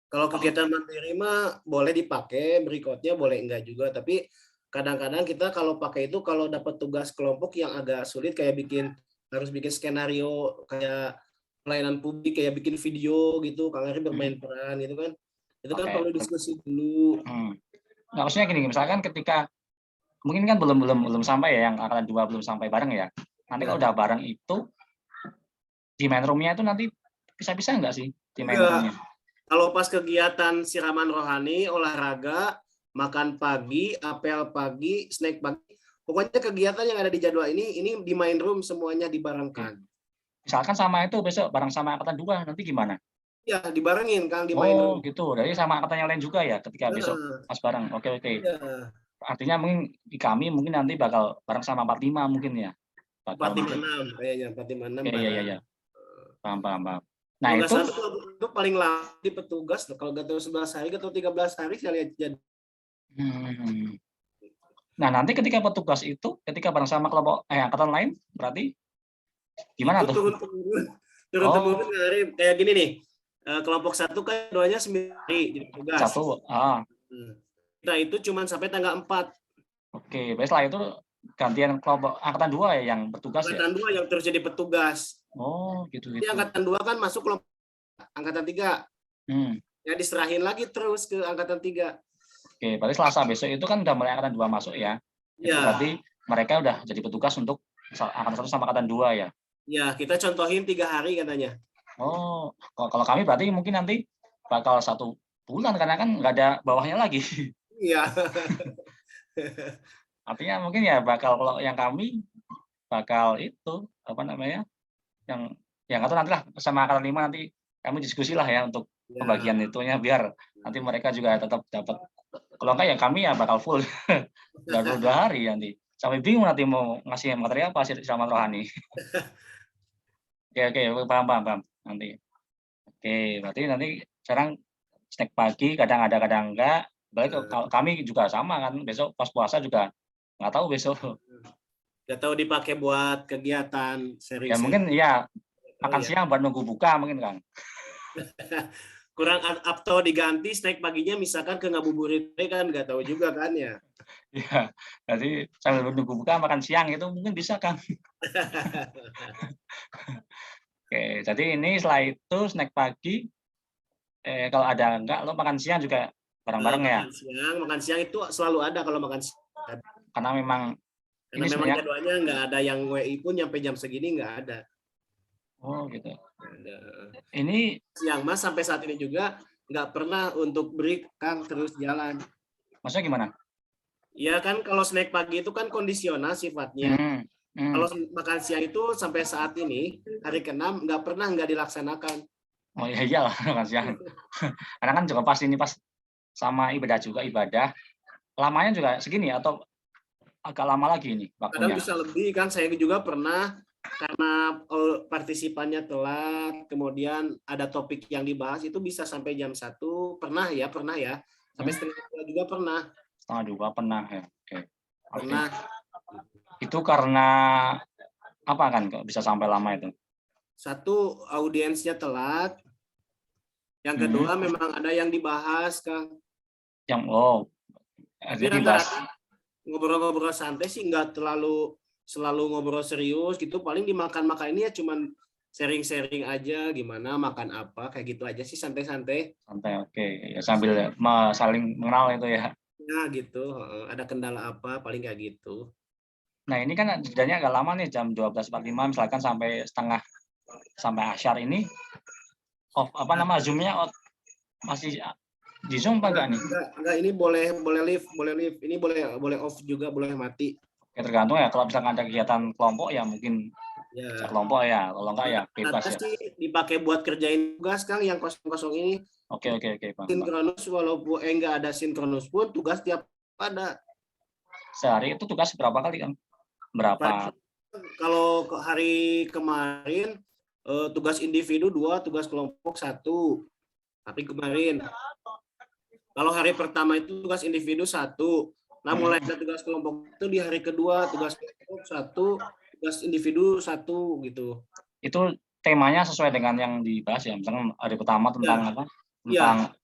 Kalau kegiatan mandiri mah boleh dipakai, breakout-nya boleh enggak juga, tapi kadang-kadang kita kalau pakai itu kalau dapat tugas kelompok yang agak sulit kayak harus bikin skenario kayak pelayanan publik, kayak bikin video gitu, Kang Arif bermain peran gitu kan. Itu kan Oke. perlu diskusi dulu. Nah, maksudnya gini, misalkan ketika mungkin kan belum sampai ya, yang angkatan 2 belum sampai bareng ya. Nanti kalau udah bareng itu di main room-nya itu nanti bisa nggak sih di main Enggak. room-nya? Kalau pas kegiatan siraman rohani, olahraga, makan pagi, apel pagi, snack pagi, pokoknya kegiatan yang ada di jadwal ini di main room semuanya dibarengkan. Misalkan sama itu besok bareng sama angkatan 2 nanti gimana? Ya, dibarengin Kang di main room. Oh gitu, jadi sama angkatan yang lain juga ya ketika besok pas bareng. Oke. Ya, Artinya mungkin di kami mungkin nanti bakal bareng sama 45 mungkin ya. 456 kayaknya, 456. Iya. Paham. Nah Kalau nggak itu salah itu paling lama di petugas, kalau nggak tahu 11 hari atau 13 hari saya lihat jadi. Nah nanti ketika petugas itu ketika bareng sama kelompok angkatan lain berarti gimana Itu tuh? turun-temurun Arif. Kayak gini nih. Kelompok 1 kan doanya 9 hari jadi petugas. 1. Kita itu cuma sampai tanggal 4. Oke, baik setelah itu gantian kelompok angkatan 2 ya yang bertugas ya. Angkatan 2 yang terus jadi petugas. Oh, gitu. Jadi angkatan 2 kan masuk kelompok angkatan 3. Ya diserahin lagi terus ke angkatan 3. Oke, berarti Selasa besok itu kan udah mulai angkatan 2 masuk ya. Itu Ya. berarti mereka udah jadi petugas untuk angkatan 1 sama angkatan 2 ya. Ya, kita contohin 3 hari katanya. Oh, kalau kami berarti mungkin nanti bakal 1 bulan karena kan nggak ada bawahnya lagi. Iya. Artinya mungkin ya bakal kalau yang kami bakal itu apa namanya yang atau nanti lah sama angkatan 5 nanti kami diskusi lah ya untuk pembagian itunya biar nanti mereka juga tetap dapat. Kalau enggak ya kami ya bakal full baru 2 hari nanti. Sampai bingung nanti mau ngasih materi apa sih sama rohani. Oke, paham nanti. Oke, berarti nanti sekarang snack pagi kadang ada kadang enggak. Balik kalau kami juga sama kan besok pas puasa juga nggak tahu besok. Nggak tahu dipakai buat kegiatan sering. Ya mungkin ya makan siang buat nunggu buka mungkin Kang. Kurang atau diganti snack paginya misalkan ke ngabuburit kan nggak tahu juga kan ya. Iya, jadi sambil nunggu buka makan siang itu mungkin bisa Kang. Oke, jadi ini setelah itu snack pagi kalau ada enggak lo makan siang juga bareng-bareng ya. Makan siang itu selalu ada kalau makan siang. Karena memang jadwalnya nggak ada yang WI pun nyampe jam segini nggak ada. Oh gitu. Ada. Ini siang Mas sampai saat ini juga nggak pernah untuk break Kang terus jalan. Maksudnya gimana? Ya kan kalau snack pagi itu kan kondisional sifatnya. Kalau makan siang itu sampai saat ini hari ke-6 nggak pernah nggak dilaksanakan. Oh iya iyalah makan siang. Karena kan juga pas ini pas sama ibadah juga ibadah. Lamanya juga segini atau agak lama lagi ini Kadang waktunya. bisa lebih kan, saya juga pernah karena partisipannya telat, kemudian ada topik yang dibahas itu bisa sampai jam 1, pernah ya, sampai setengah 2 juga pernah. Setengah 2 pernah ya. Oke. Pernah. Itu karena apa kan kok bisa sampai lama itu? Satu, audiensnya telat. Yang kedua memang ada yang dibahas, Kang. Yang Tapi jadi dibahas. rata-rata ngobrol-ngobrol santai sih nggak selalu ngobrol serius gitu. Paling dimakan-makan ini ya cuman sharing-sharing aja gimana makan apa kayak gitu aja sih, santai-santai. Santai, oke. Ya, sambil saling mengenal itu ya. Ya gitu, ada kendala apa paling kayak gitu. Nah ini kan jedanya agak lama nih jam 12.45 misalkan sampai asyar ini Zoom-nya masih di Zoom apa enggak nih? Enggak, ini boleh live. Ini boleh off juga, boleh mati. Ya tergantung ya, kalau misalkan ada kegiatan kelompok ya mungkin Ya. kelompok ya, kalau enggak ya bebas ya. Sih dipakai buat kerjain tugas Kang yang kosong-kosong ini. Oke, Bang. Sinkronus walaupun enggak ada sinkronus pun tugas tiap ada. Sehari itu tugas berapa kali Kang? Berapa? Kalau hari kemarin tugas individu 2, tugas kelompok 1. Tapi kemarin kalau hari pertama itu tugas individu 1. Nah, mulai ada tugas kelompok itu di hari kedua, tugas kelompok 1, tugas individu 1 gitu. Itu temanya sesuai dengan yang dibahas ya. Misalkan hari pertama tentang apa? Tentang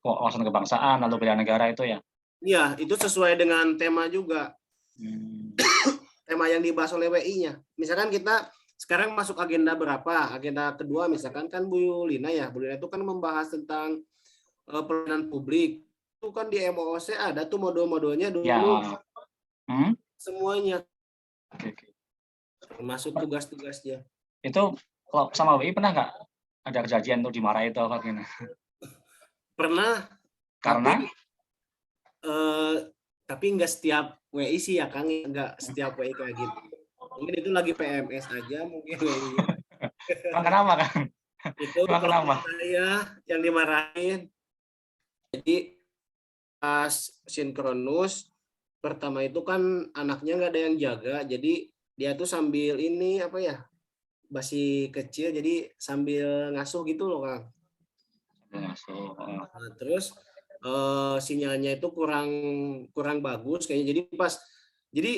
wawasan kebangsaan lalu bela negara itu ya. Iya, itu sesuai dengan tema juga. Tema yang dibahas oleh WI-nya. Misalkan kita sekarang masuk agenda berapa? Agenda kedua misalkan kan Bu Lina ya. Bu Lina itu kan membahas tentang pelayanan publik. Itu kan di MOOC ada tuh mode-modenya dulu. Ya. Semuanya. Oke. Termasuk tugas-tugasnya. Itu kalau sama WI pernah nggak ada kejadian tuh dimarahi itu apa gimana? Pernah. Karena? Tapi nggak setiap WI sih ya Kang. Nggak setiap WI kayak gitu. Mungkin itu lagi PMS aja mungkin WI-nya. Kenapa Kang? Itu kenapa? Saya yang dimarahin. Jadi pas sinkronus pertama itu kan anaknya nggak ada yang jaga, jadi dia tuh sambil ini apa ya, masih kecil jadi sambil ngasuh gitu loh Kang. Ngasuh. Nah, terus sinyalnya itu kurang bagus kayaknya, jadi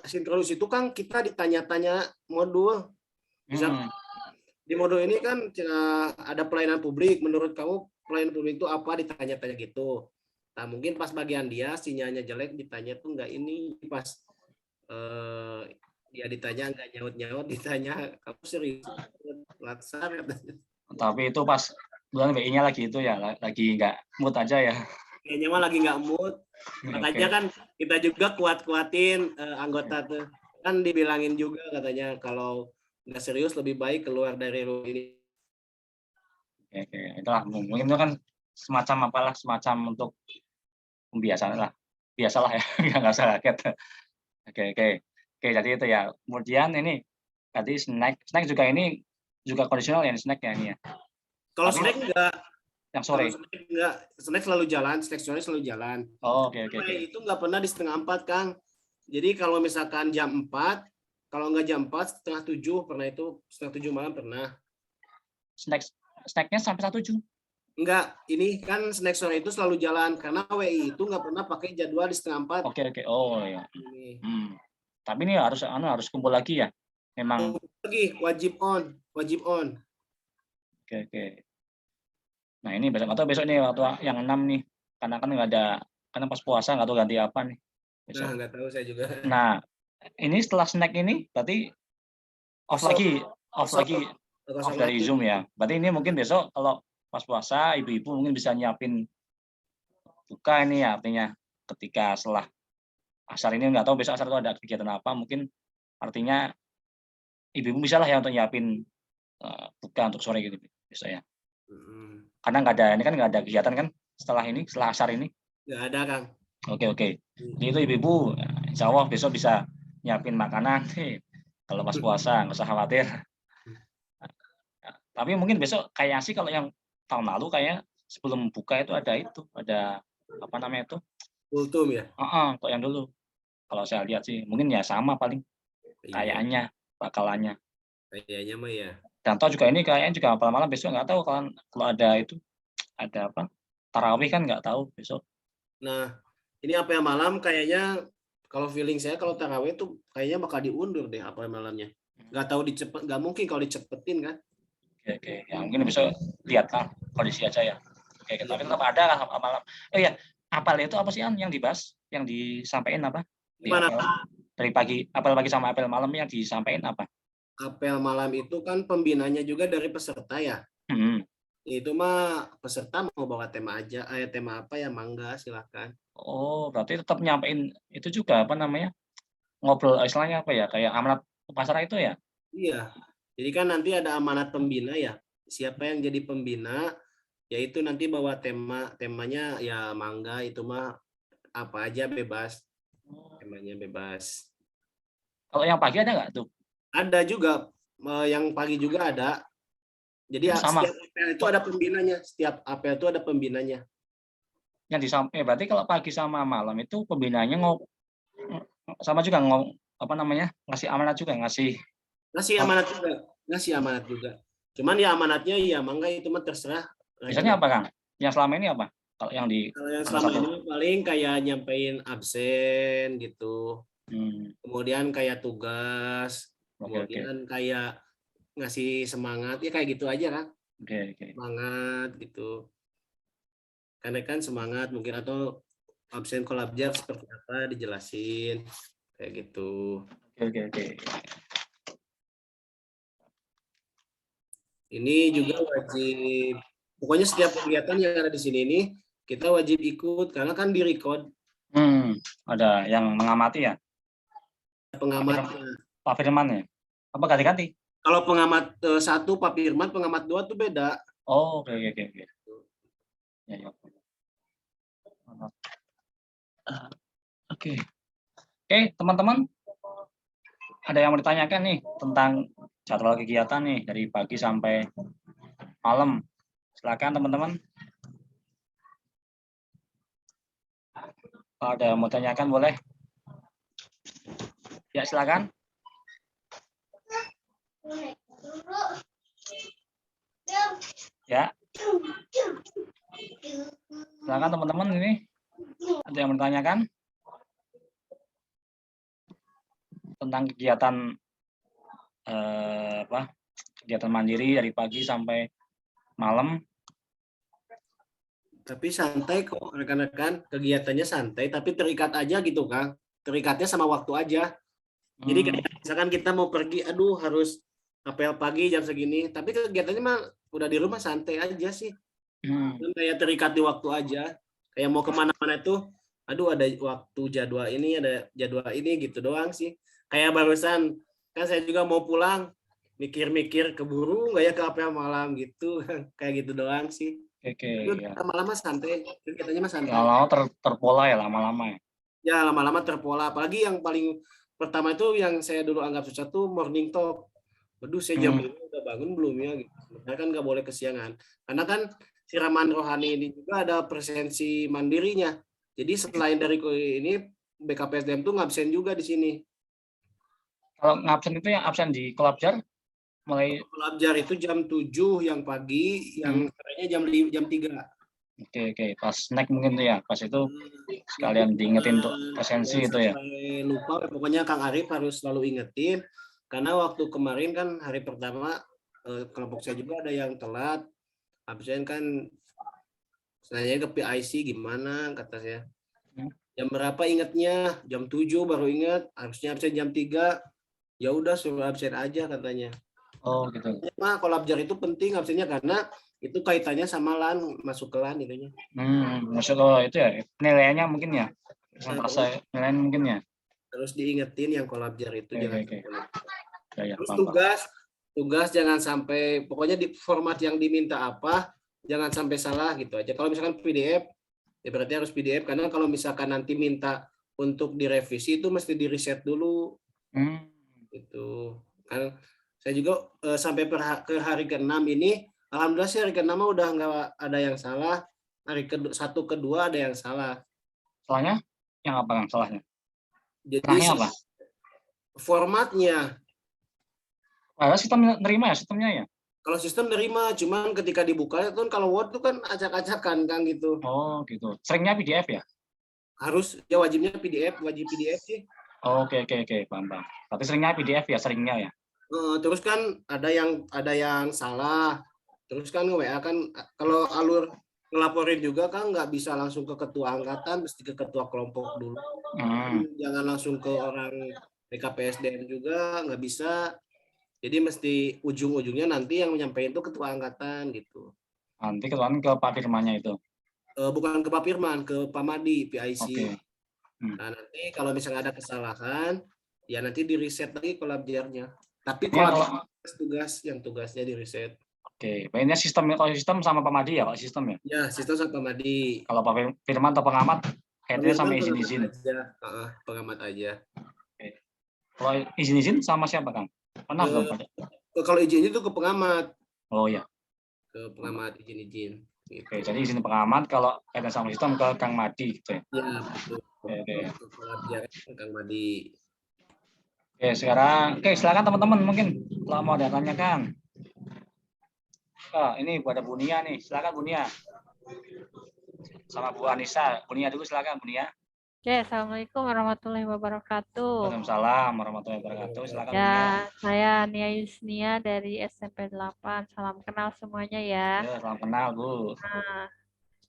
sinkronus itu kan kita ditanya-tanya modul. Misal di modul ini kan ada pelayanan publik, menurut kamu pelayanan publik itu apa, ditanya-tanya gitu. Nah mungkin pas bagian dia sinyalnya jelek, ditanya tuh nggak ini, pas dia ditanya nggak nyaut-nyaut, ditanya kamu serius laksar katanya. Tapi itu pas bulan WI-nya lagi itu ya, lagi nggak mood aja ya. Kayaknya mah lagi nggak mood. Makanya kan kita juga kuat-kuatin anggota tuh. Kan dibilangin juga katanya kalau nggak serius lebih baik keluar dari rumah ini. Oke, itulah mungkin itu kan semacam untuk pembiasaan lah, biasalah ya, nggak usah kaget. Oke, jadi itu ya. Kemudian ini tadi snack juga ini juga kondisional ya snack ya ini ya. Kalau snack enggak. Yang sore. Snack selalu jalan, snack sore selalu jalan. Oh, oke. Itu nggak pernah di 6:30 Kang. Jadi kalau misalkan jam 4, kalau nggak jam 4, 6:30 pernah, itu 6:30 malam pernah. Snacknya sampai 7? Enggak, ini kan snack sore itu selalu jalan karena WI itu nggak pernah pakai jadwal di 3:30. Oke. Oh ya. Tapi ini harus kumpul lagi ya. Memang lagi wajib on. Oke. Nah ini besok nih waktu yang 6 nih, karena kan nggak ada, karena pas puasa nggak tahu ganti apa nih besok. Nah nggak tahu saya juga. Nah ini setelah snack ini berarti off lagi dari Zoom ya. Berarti ini mungkin besok kalau pas puasa ibu-ibu mungkin bisa nyiapin buka ini ya, artinya ketika setelah asar ini nggak tahu besok asar itu ada kegiatan apa, mungkin artinya ibu-ibu bisa lah ya untuk nyiapin buka untuk sore gitu besok ya. Karena nggak ada kegiatan kan setelah asar ini. Nggak ada Kang. Oke. Jadi itu ibu-ibu, insya Allah besok bisa nyiapin makanan nih. Kalau pas puasa nggak usah khawatir. Tapi mungkin besok kayak sih kalau yang tahun lalu kayak sebelum buka itu ada apa namanya itu? Kultum ya. Kok yang dulu. Kalau saya lihat sih mungkin ya sama paling kayaknya bakalannya. Kayaknya mah ya. Dan toh juga ini kayaknya juga apel malam besok nggak tahu kalau ada itu ada apa tarawih kan nggak tahu besok. Nah, ini apel malam kayaknya kalau feeling saya kalau tarawih itu kayaknya bakal diundur deh apel malamnya. Nggak tahu nggak mungkin kalau dicepetin kan. Oke. Ya mungkin besok lihat lah kondisi aja ya. Oke, tapi tetap ada lah apel malam. Oh iya, apel itu apa sih yang dibahas, yang disampaikan apa? Gimana? Dari pagi, apel pagi sama apel malam yang disampaikan apa? Apel malam itu kan pembinanya juga dari peserta ya. Itu mah peserta mau bawa tema aja, tema apa ya mangga silakan. Oh, berarti tetap nyampein itu juga apa namanya? Ngobrol istilahnya apa ya? Kayak amanat upacara itu ya? Iya. Jadi kan nanti ada amanat pembina ya. Siapa yang jadi pembina yaitu nanti bawa temanya ya mangga itu mah apa aja bebas. Temanya bebas. Kalau yang pagi ada nggak tuh? Ada juga yang pagi juga ada. Jadi sama. Setiap apel itu ada pembinanya. Setiap apel itu ada pembinanya. Yang berarti kalau pagi sama malam itu pembinanya sama juga apa namanya? Ngasih amanat juga, ngasih amanat juga. Cuman ya amanatnya ya mangga itu mah terserah. Biasanya apa Kang? Yang selama ini apa? Kalau yang selama ini paling kayak nyampein absen gitu. Kemudian kayak tugas. Kemudian kayak ngasih semangat ya kayak gitu aja kan. Semangat gitu. Karena kan semangat mungkin atau absen kolabjar seperti apa dijelasin kayak gitu. Oke. Ini juga wajib. Pokoknya setiap kegiatan yang ada di sini ini kita wajib ikut karena kan di-record. Ada yang mengamati ya? Pengamat Pak Firman ya? Apa ganti-ganti? Kalau pengamat 1 Pak Firman, pengamat 2 tuh beda. Oh, oke. Ya. Oke, teman-teman. Ada yang mau ditanyakan nih tentang jadwal kegiatan nih dari pagi sampai malam. Silakan teman-teman. Kalau ada yang mau tanyakan boleh. Ya, silakan. Ya. Silakan teman-teman ini. Ada yang bertanyakan tentang kegiatan kegiatan mandiri dari pagi sampai malam. Tapi santai kok rekan-rekan, kegiatannya santai tapi terikat aja gitu Kang. Terikatnya sama waktu aja. Jadi kayak misalkan kita mau pergi, aduh harus apel pagi jam segini, tapi kegiatannya mah udah di rumah santai aja sih. Kayak terikat di waktu aja. Kayak mau kemana-mana tuh, aduh ada waktu jadwal ini, ada jadwal ini gitu doang sih. Kayak barusan, kan saya juga mau pulang, mikir-mikir keburu nggak ya ke apel malam gitu. Kayak gitu doang sih. Oke. Lama-lama santai, kegiatannya mah santai. Lama-lama terpola ya lama-lama ya. Ya lama-lama terpola. Apalagi yang paling pertama itu yang saya dulu anggap susah tuh morning talk. Waduh saya jam 5 udah bangun belum ya? Gitu. Karena kan nggak boleh kesiangan. Karena kan siraman rohani ini juga ada presensi mandirinya. Jadi selain dari ini BKPSDM tuh ngabsen juga di sini. Kalau ngabsen itu yang absen di Kolabjar? Kolabjar itu jam 7 yang pagi, yang sorenya jam 3. Oke. Pas naik mungkin tuh ya, pas itu sekalian diingetin untuk presensi itu ya. Lupa, pokoknya Kang Arif harus selalu ingetin. Karena waktu kemarin kan hari pertama kelompok saya juga ada yang telat. Absen kan, nanya ke PIC gimana kata saya. Jam berapa ingatnya? Jam 7 baru ingat, harusnya absen jam 3. Ya udah suruh absen aja katanya. Oh gitu. Nah, kolabjar itu penting absennya karena itu kaitannya sama LAN, masuk ke LAN itunya. Masuk ke itu ya, penilaiannya mungkin ya. Persentase penilaian mungkin ya. Terus diingetin yang kolabjar itu jangan. Ya, terus tugas jangan sampai, pokoknya di format yang diminta apa, jangan sampai salah gitu aja. Kalau misalkan PDF Ya berarti harus PDF karena kalau misalkan nanti minta untuk direvisi itu mesti di reset dulu itu. Kan saya juga sampai ke hari ke-6 ini alhamdulillah sih hari ke-6 udah nggak ada yang salah. Hari satu kedua ada yang salah. Salahnya yang apa Kang salahnya? Jadi Salahnya apa? formatnya. Sistem nerima ya sistemnya ya? Kalau sistem nerima, cuman ketika dibuka itu kan kalau Word itu kan acak-acakan Kang gitu. Oh gitu. Seringnya PDF ya? Harus ya wajibnya PDF, wajib PDF sih. Oke, paham. Tapi seringnya PDF ya, seringnya ya. Terus kan ada yang salah. Terus kan WA kan kalau alur ngelaporin juga kan nggak bisa langsung ke ketua angkatan, mesti ke ketua kelompok dulu. Jangan langsung ke orang BKPSDM juga nggak bisa. Jadi mesti ujung-ujungnya nanti yang menyampaikan itu ketua angkatan gitu. Nanti ketuaan ke Pak Firmannya itu. Bukan ke Pak Firman, ke Pak Madi, PIC. Oke. Nah, nanti kalau misalnya ada kesalahan, ya nanti di reset lagi kolabjarnya. Tapi Ya, kalau tugasnya di reset. Oke, ini sistem sama Pak Madi ya, Pak sistem ya? Ya, sistem sama Pak Madi. Kalau Pak Firman atau pengamat, kayaknya sama izin-izin. Pengamat aja. Oke. Kalau izin-izin sama siapa Kang? Pernah belum Pak? Kalau izin itu ke pengamat. Oh ya. Ke pengamat izin-izin. Gitu. Oke, jadi izin pengamat kalau kaitan sama sistem ke Kang Madi gitu ya. Ya, betul. Oke. Kang Madi. Oke, sekarang silakan teman-teman mungkin kalau mau ada tanyakan. Ini ada Bu Nia nih, silakan Bu Nia. Sama Bu Anissa, Bu Nia dulu silakan Bu Nia. Oke, Assalamualaikum warahmatullahi wabarakatuh. Waalaikumsalam warahmatullahi wabarakatuh. Silakan Bu Nia. Ya, saya Nia Yusnia dari SMP 8. Salam kenal semuanya ya. Ya, salam kenal Bu. Nah,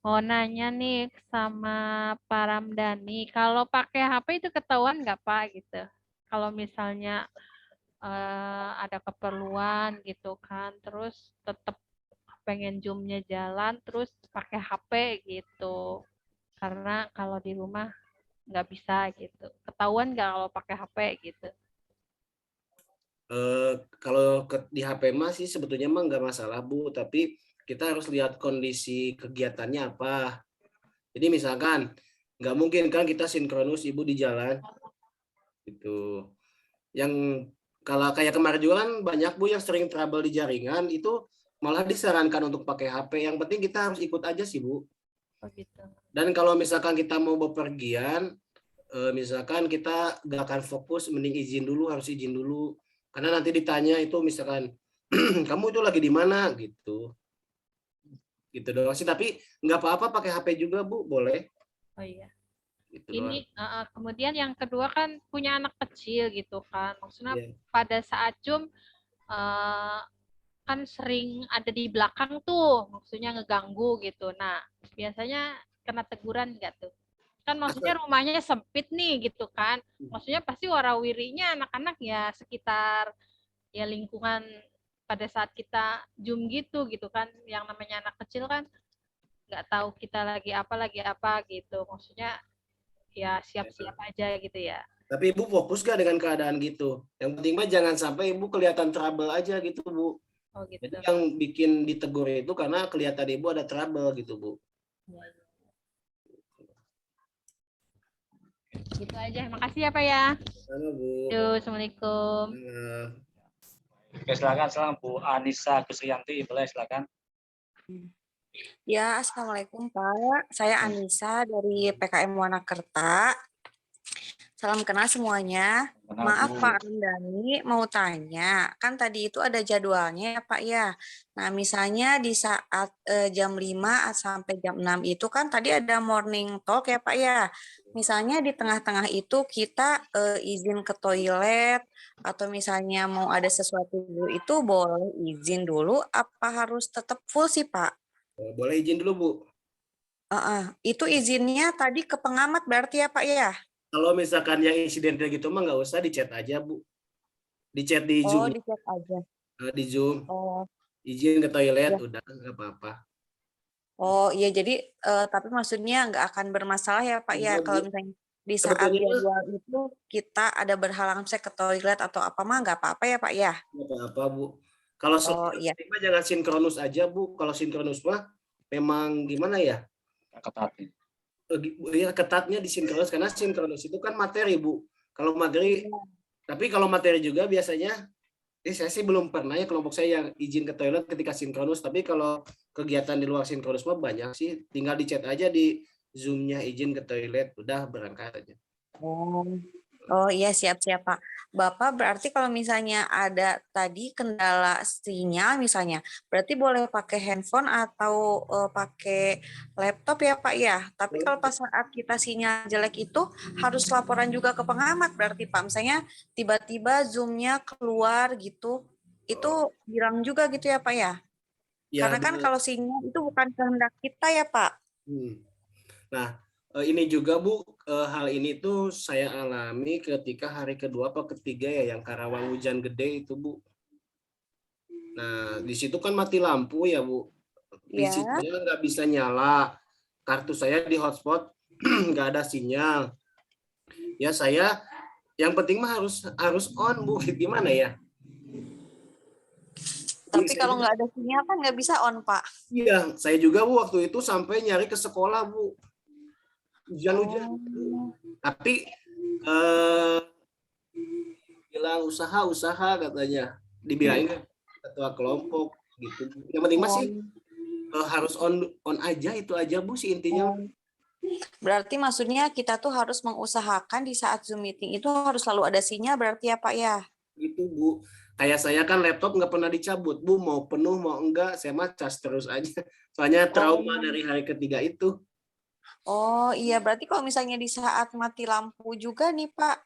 mau nanya nih sama Pak Ramdhani, kalau pakai HP itu ketahuan nggak Pak gitu? Kalau misalnya ada keperluan gitu kan, terus tetap pengen Zoom-nya jalan, terus pakai HP gitu. Karena kalau di rumah nggak bisa gitu. Ketahuan nggak kalau pakai HP gitu? Kalau di HP mah sih sebetulnya mah nggak masalah Bu, tapi kita harus lihat kondisi kegiatannya apa. Jadi misalkan nggak mungkin kan kita sinkronus Ibu di jalan, gitu. Yang kalau kayak kemarin juga kan banyak Bu yang sering trouble di jaringan itu malah disarankan untuk pakai HP. Yang penting kita harus ikut aja sih Bu. Oh gitu. Dan kalau misalkan kita mau bepergian, misalkan kita nggak akan fokus, mending harus izin dulu. Karena nanti ditanya itu misalkan, kamu itu lagi di mana gitu. Gitu doang sih, tapi nggak apa-apa pakai HP juga Bu, boleh. Oh iya. Gitu Ini kemudian yang kedua kan punya anak kecil gitu kan. Maksudnya pada saat Zoom kan sering ada di belakang tuh, maksudnya ngeganggu gitu. Nah, biasanya kena teguran nggak tuh? Kan maksudnya rumahnya sempit nih gitu kan. Maksudnya pasti warawirinya anak-anak ya sekitar ya lingkungan pada saat kita Zoom gitu kan. Yang namanya anak kecil kan nggak tahu kita lagi apa gitu. Maksudnya ya siap-siap aja gitu ya. Tapi Ibu fokus gak dengan keadaan gitu? Yang penting mah jangan sampai Ibu kelihatan trouble aja gitu Bu. Oh gitu. Itu yang bikin ditegur itu karena kelihatan Ibu ada trouble gitu Bu. Gitu aja. Makasih ya Pak ya. Halo Bu. Assalamualaikum. Oke, silakan Bu Anissa Kusriyanti, boleh silakan. Ya, Assalamualaikum Pak. Saya Anissa dari PKM Wanakerta. Salam kenal semuanya. Maaf Pak Ramdhani, mau tanya. Kan tadi itu ada jadwalnya ya Pak ya. Nah, misalnya di saat jam 5 sampai jam 6 itu kan tadi ada morning talk ya Pak ya. Misalnya di tengah-tengah itu kita izin ke toilet atau misalnya mau ada sesuatu dulu itu boleh izin dulu apa harus tetap full sih Pak? Boleh izin dulu Bu. Itu izinnya tadi ke pengamat berarti ya Pak ya? Kalau misalkan yang insiden kayak gitu mah nggak usah di chat aja Bu. Di chat di Zoom. Oh, di chat aja. Di Zoom. Oh. Izin ke toilet Ya. udah nggak apa-apa. Oh iya jadi tapi maksudnya nggak akan bermasalah ya Pak ya kalau misalnya di saat Sebetulnya jadwal itu kita ada berhalangan saya ke toilet atau apa mah nggak apa-apa ya Pak ya? nggak apa-apa Bu. Kalau iya. jangan sinkronus aja Bu. Kalau sinkronus mah memang gimana ya? Ketat. Ya ketatnya di sinkronus karena sinkronus itu kan materi Bu. Kalau materi, tapi kalau materi juga biasanya, saya sih belum pernah ya kelompok saya yang izin ke toilet ketika sinkronus. Tapi kalau kegiatan di luar sinkronus mah banyak sih. Tinggal di chat aja di Zoom-nya izin ke toilet, udah berangkat aja. Oh iya, siap-siap Pak. Bapak berarti kalau misalnya ada tadi kendala sinyal misalnya, berarti boleh pakai handphone atau pakai laptop ya Pak ya. Tapi kalau pas saat kita sinyal jelek itu harus laporan juga ke pengamat berarti Pak. Misalnya tiba-tiba Zoom-nya keluar gitu, itu bilang juga gitu ya Pak ya. Ya, Karena kan kalau sinyal itu bukan kehendak kita ya Pak. Nah, ini juga Bu, hal ini tuh saya alami ketika hari kedua apa ketiga ya yang Karawang hujan gede itu Bu. Nah, di situ kan mati lampu ya Bu. PC-nya nggak bisa nyala. Kartu saya di hotspot nggak ada sinyal. Ya saya, yang penting mah harus on Bu. Gimana ya? Tapi kalau nggak ada sinyal kan nggak bisa on Pak. Iya, saya juga Bu waktu itu sampai nyari ke sekolah Bu. Hujan-hujan. Tapi bilang usaha katanya. Dibilangin ketua kelompok gitu. Yang penting masih harus on aja, itu aja Bu sih intinya. Berarti maksudnya kita tuh harus mengusahakan di saat Zoom meeting itu harus selalu ada sinyal berarti ya Pak ya? Gitu Bu. Kayak saya kan laptop nggak pernah dicabut Bu, mau penuh mau enggak saya mah cas terus aja. Soalnya trauma dari hari ketiga itu. Oh iya, berarti kalau misalnya di saat mati lampu juga nih Pak,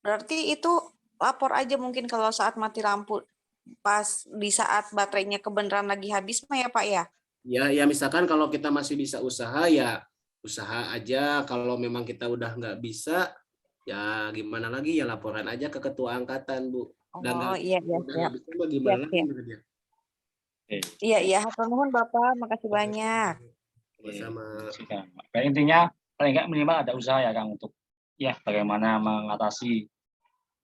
berarti itu lapor aja mungkin kalau saat mati lampu pas di saat baterainya kebenaran lagi habis mah ya Pak ya? Ya misalkan kalau kita masih bisa usaha ya usaha aja. Kalau memang kita udah nggak bisa ya gimana lagi ya laporan aja ke ketua angkatan Bu. Oh iya siap. Bisa bagaimana Iya hatur nuhun Bapak, makasih banyak. Sama. Kayak intinya paling nggak minimal ada usaha ya Kang untuk ya bagaimana mengatasi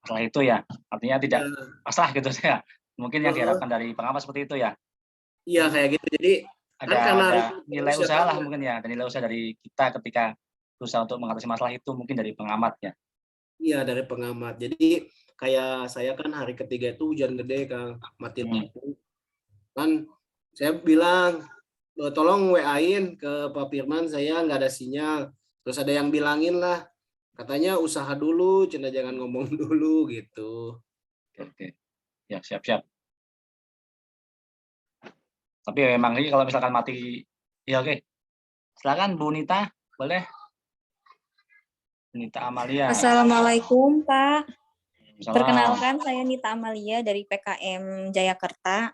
masalah itu ya. Artinya tidak pasrah gitu ya. Mungkin yang diharapkan dari pengamat seperti itu ya. Iya kayak gitu. Jadi ada nilai usaha lah mungkin ya, ada nilai usaha dari kita ketika berusaha untuk mengatasi masalah itu mungkin dari pengamat ya. Iya dari pengamat. Jadi kayak saya kan hari ketiga itu hujan gede Kang, mati lampu. Kan saya bilang tolong WA-in ke Pak Firman, saya nggak ada sinyal. Terus ada yang bilangin lah, katanya usaha dulu, cina jangan ngomong dulu gitu. Oke. Ya siap-siap. Tapi memang ini kalau misalkan mati, ya oke. Silakan Bu Nita, boleh? Nita Amalia. Assalamualaikum Pak. Salam. Perkenalkan saya Nita Amalia dari PKM Jayakarta.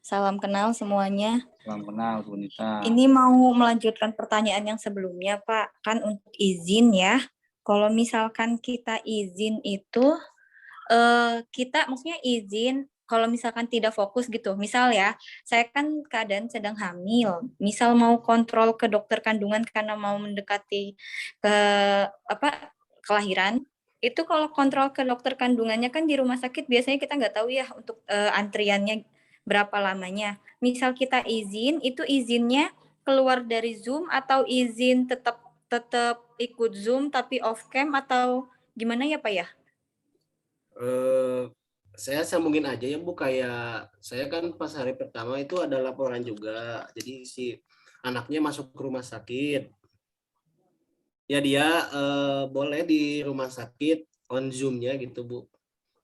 Salam kenal semuanya. Salam kenal Bu Nita. Ini mau melanjutkan pertanyaan yang sebelumnya Pak. Kan untuk izin ya. Kalau misalkan kita izin itu, kita maksudnya izin kalau misalkan tidak fokus gitu. Misal ya, saya kan keadaan sedang hamil. Misal mau kontrol ke dokter kandungan karena mau mendekati ke kelahiran. Itu kalau kontrol ke dokter kandungannya kan di rumah sakit biasanya kita nggak tahu ya untuk antriannya berapa lamanya. Misal kita izin, itu izinnya keluar dari Zoom atau izin tetap ikut Zoom tapi off cam atau gimana ya Pak ya? Saya sambungin aja ya Bu, kayak saya kan pas hari pertama itu ada laporan juga. Jadi si anaknya masuk ke rumah sakit. Ya dia boleh di rumah sakit on Zoom-nya gitu Bu.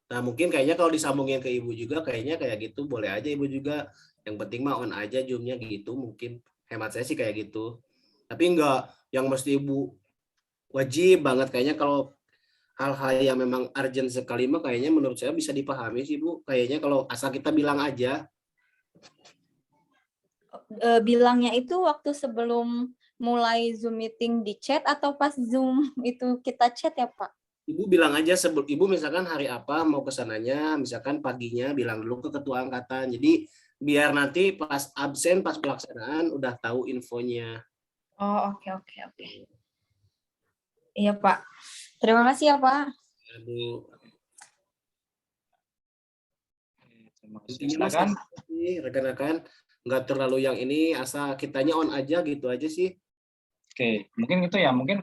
Nah mungkin kayaknya kalau disambungin ke Ibu juga kayaknya kayak gitu boleh aja Ibu juga. Yang penting mah on aja Zoom-nya gitu, mungkin hemat saya sih kayak gitu. Tapi enggak yang mesti Ibu wajib banget, kayaknya kalau hal-hal yang memang urgent sekali mah kayaknya menurut saya bisa dipahami sih Bu. Kayaknya kalau asal kita bilang aja. Bilangnya itu waktu sebelum mulai Zoom meeting di chat atau pas Zoom itu kita chat ya Pak? Ibu bilang aja sebelum Ibu misalkan hari apa mau ke sananya, misalkan paginya bilang dulu ke ketua angkatan. Jadi biar nanti pas absen, pas pelaksanaan udah tahu infonya. Oh, oke. Iya, Pak. Terima kasih ya, Pak. Ya, Bu. Silakan. Rekan-rekan nggak terlalu yang ini, asal kitanya on aja gitu aja sih. Oke, mungkin itu ya, mungkin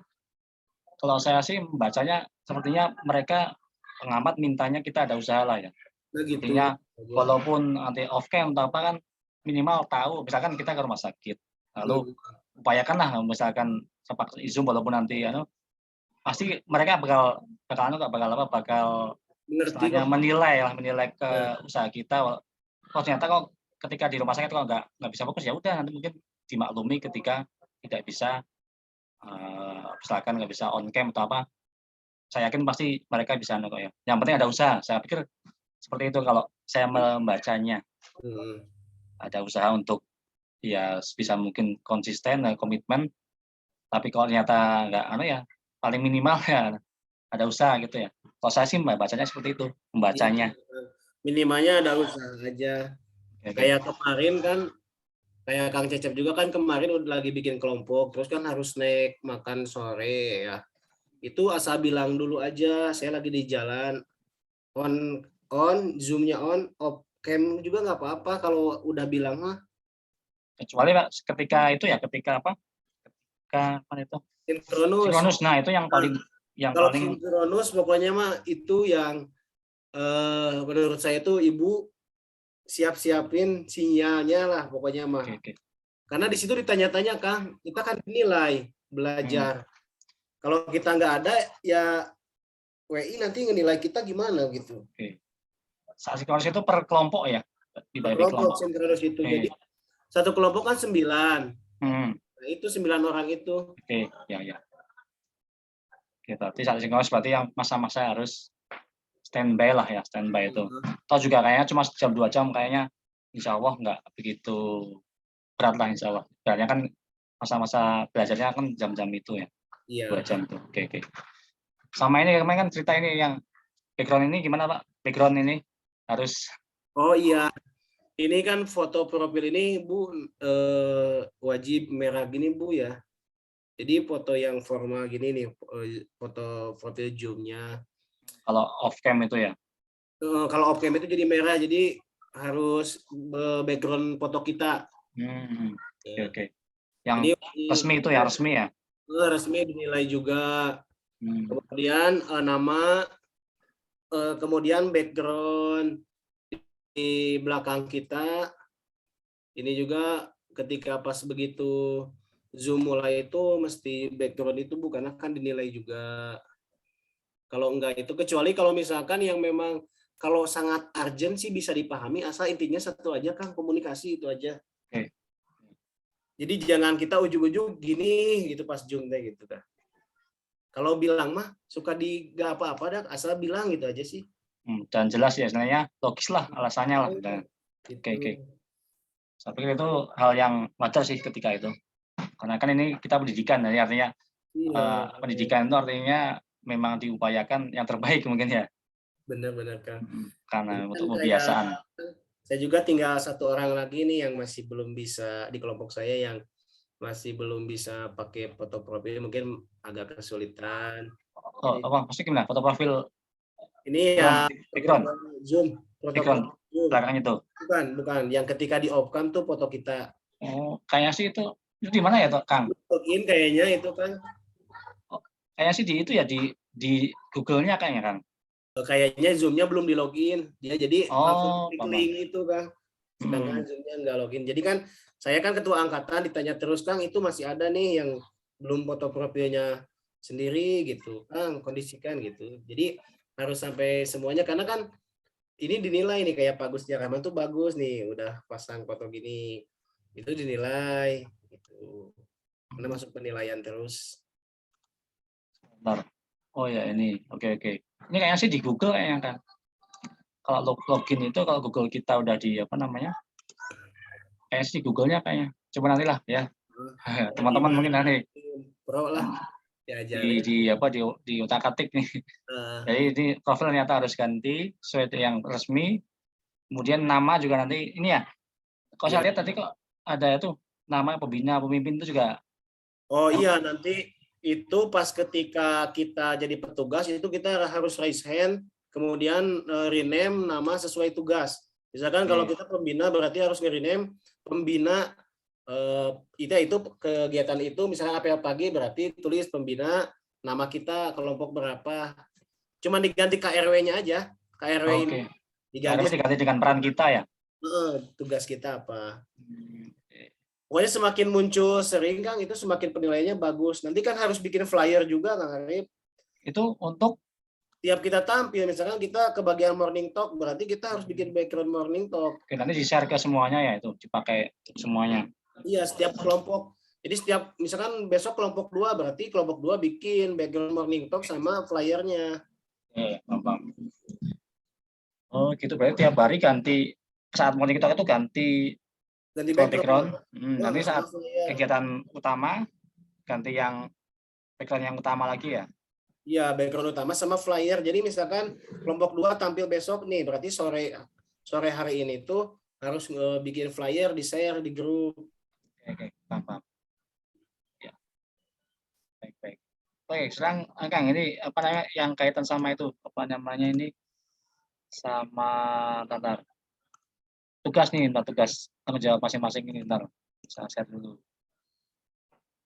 kalau saya sih membacanya sepertinya mereka pengamat mintanya kita ada usaha lah ya. Nah gitu. Artinya walaupun nanti off cam atau apa kan minimal tahu, misalkan kita ke rumah sakit, lalu upayakanlah misalkan sempat Zoom walaupun nanti pasti mereka bakal Mengerti istilahnya kok. menilai ke usaha kita. Kalau ternyata kok ketika di rumah sakit kok nggak bisa fokus, ya udah nanti mungkin dimaklumi ketika tidak bisa misalkan nggak bisa on cam atau apa. Saya yakin pasti mereka bisa kok ya. Yang penting ada usaha. Saya pikir seperti itu kalau saya membacanya. Ada usaha untuk ya sebisa mungkin konsisten dan komitmen. Tapi kalau ternyata nggak ya paling minimal ya ada usaha gitu ya. Kalau saya sih bacanya seperti itu, membacanya. Minimalnya ada usaha aja. Kayak kemarin kan, kayak Kang Cecep juga kan kemarin udah lagi bikin kelompok, terus kan harus naik makan sore ya. Itu asal bilang dulu aja, saya lagi di jalan, on, zoomnya on, off cam juga nggak apa-apa kalau udah bilang mah. Kecuali Pak, ketika itu ya, ketika apa itu? Sinkronus. Nah itu yang paling kalau sinkronus pokoknya mah itu yang menurut saya tuh ibu siap-siapin sinyalnya lah pokoknya mah. Karena di situ ditanya-tanya Kang, kita kan dinilai belajar. Kalau kita nggak ada ya WI nanti ngenilai kita gimana gitu. Saat sinkronus itu per kelompok ya? Kelompok sinkronus itu. Jadi satu kelompok kan 9. Nah, itu 9 orang itu. Ya. Berarti saat sinkronus berarti yang masa-masa harus standby lah ya, standby itu. Atau juga kayaknya cuma jam 2 jam kayaknya insya Allah nggak begitu berat lah insya Allah. Soalnya kan masa-masa belajarnya kan jam-jam itu ya. 2 jam itu. Oke. Sama ini kemarin kan cerita ini yang background ini gimana Pak? Background ini harus. Oh iya. Ini kan foto profil ini Bu wajib merah gini Bu ya. Jadi foto yang formal gini nih, foto profil Zoom-nya. Kalau off cam itu ya? Kalau off cam itu jadi merah, jadi harus background foto kita. Oke. Yang jadi, resmi itu ya, resmi ya? Resmi dinilai juga. Kemudian nama, kemudian background di belakang kita. Ini juga ketika pas begitu Zoom mulai itu mesti background itu bukan akan dinilai juga. Kalau enggak itu kecuali kalau misalkan yang memang kalau sangat urgent sih bisa dipahami asal intinya satu aja Kang, komunikasi itu aja. Jadi jangan kita ujung-ujung gini gitu pas Zoom deh gitu kan. Kalau bilang mah suka nggak apa-apa dah asal bilang gitu aja sih. Dan jelas ya sebenarnya logis lah alasannya lah. Oke. Saya pikir itu hal yang wajar sih ketika itu. Karena kan ini kita pendidikan, jadi artinya pendidikan itu artinya memang diupayakan yang terbaik mungkin ya. Benar-benar Kang. Karena untuk kebiasaan. Saya juga tinggal satu orang lagi nih yang masih belum bisa di kelompok saya yang masih belum bisa pakai foto profil, mungkin agak kesulitan. Apa? Maksudnya gimana? Foto profil? Ini ya background. Zoom. Background. Belakang itu. Bukan. Yang ketika di off cam tuh foto kita. Oh, kayaknya sih itu di mana ya, Kang? Login kayaknya itu kan. Kayaknya sih di itu ya di Google-nya kayaknya, Kang. Kayaknya Zoom-nya belum di login. Dia jadi langsung klik link itu, Kang. Sedangkan Zoom-nya nggak login. Jadi kan saya kan ketua angkatan ditanya terus, Kang, itu masih ada nih yang belum foto profilnya sendiri gitu, Kang, kondisikan gitu. Jadi harus sampai semuanya karena kan ini dinilai nih kayak Pak Gus Rahman tuh bagus nih, udah pasang foto gini. Itu dinilai gitu. Karena masuk penilaian terus. Bentar. Oh ya ini. Oke. Ini kayaknya sih di Google kayaknya kan. Kalau login itu kalau Google kita udah di apa namanya? Kayaknya sih di Google-nya kayaknya. Coba nanti lah ya. Teman-teman mungkin nanti. Pro lah. Di utak-atik nih. Jadi ini profil ternyata harus ganti sesuai yang resmi. Kemudian nama juga nanti ini ya. Kalau saya lihat tadi kok ada itu nama pembina pemimpin itu juga. Oh iya nanti itu pas ketika kita jadi petugas itu kita harus raise hand kemudian rename nama sesuai tugas. Misalkan kalau kita pembina berarti harus nge-rename pembina itu kegiatan itu misalnya apel pagi berarti tulis pembina, nama kita, kelompok berapa. Cuma diganti KRW-nya aja. KRW ini Oke. diganti Diganti dengan peran kita ya. tugas kita apa. Pokoknya semakin muncul sering Kang, itu semakin penilaiannya bagus. Nanti kan harus bikin flyer juga Kang Arif. Itu untuk Tiap kita tampil, misalkan kita ke bagian morning talk, berarti kita harus bikin background morning talk. Oke, nanti di-share ke semuanya ya, itu dipakai semuanya. Iya, setiap kelompok. Jadi setiap misalkan besok kelompok 2, berarti kelompok 2 bikin background morning talk sama flyernya. Paham. Oh, gitu berarti tiap hari ganti, saat morning talk itu ganti background. Nanti saat kegiatan utama ganti yang background yang utama lagi ya. Iya, background utama sama flyer. Jadi misalkan kelompok 2 tampil besok nih, berarti sore hari ini tuh harus bikin flyer, di-share di grup. Oke, paham. Ya. Baik. Oke, sekarang Kang ini apa namanya yang kaitan sama itu, apa namanya ini sama tugas nih, tugas tanggung jawab masing-masing ini saya share dulu.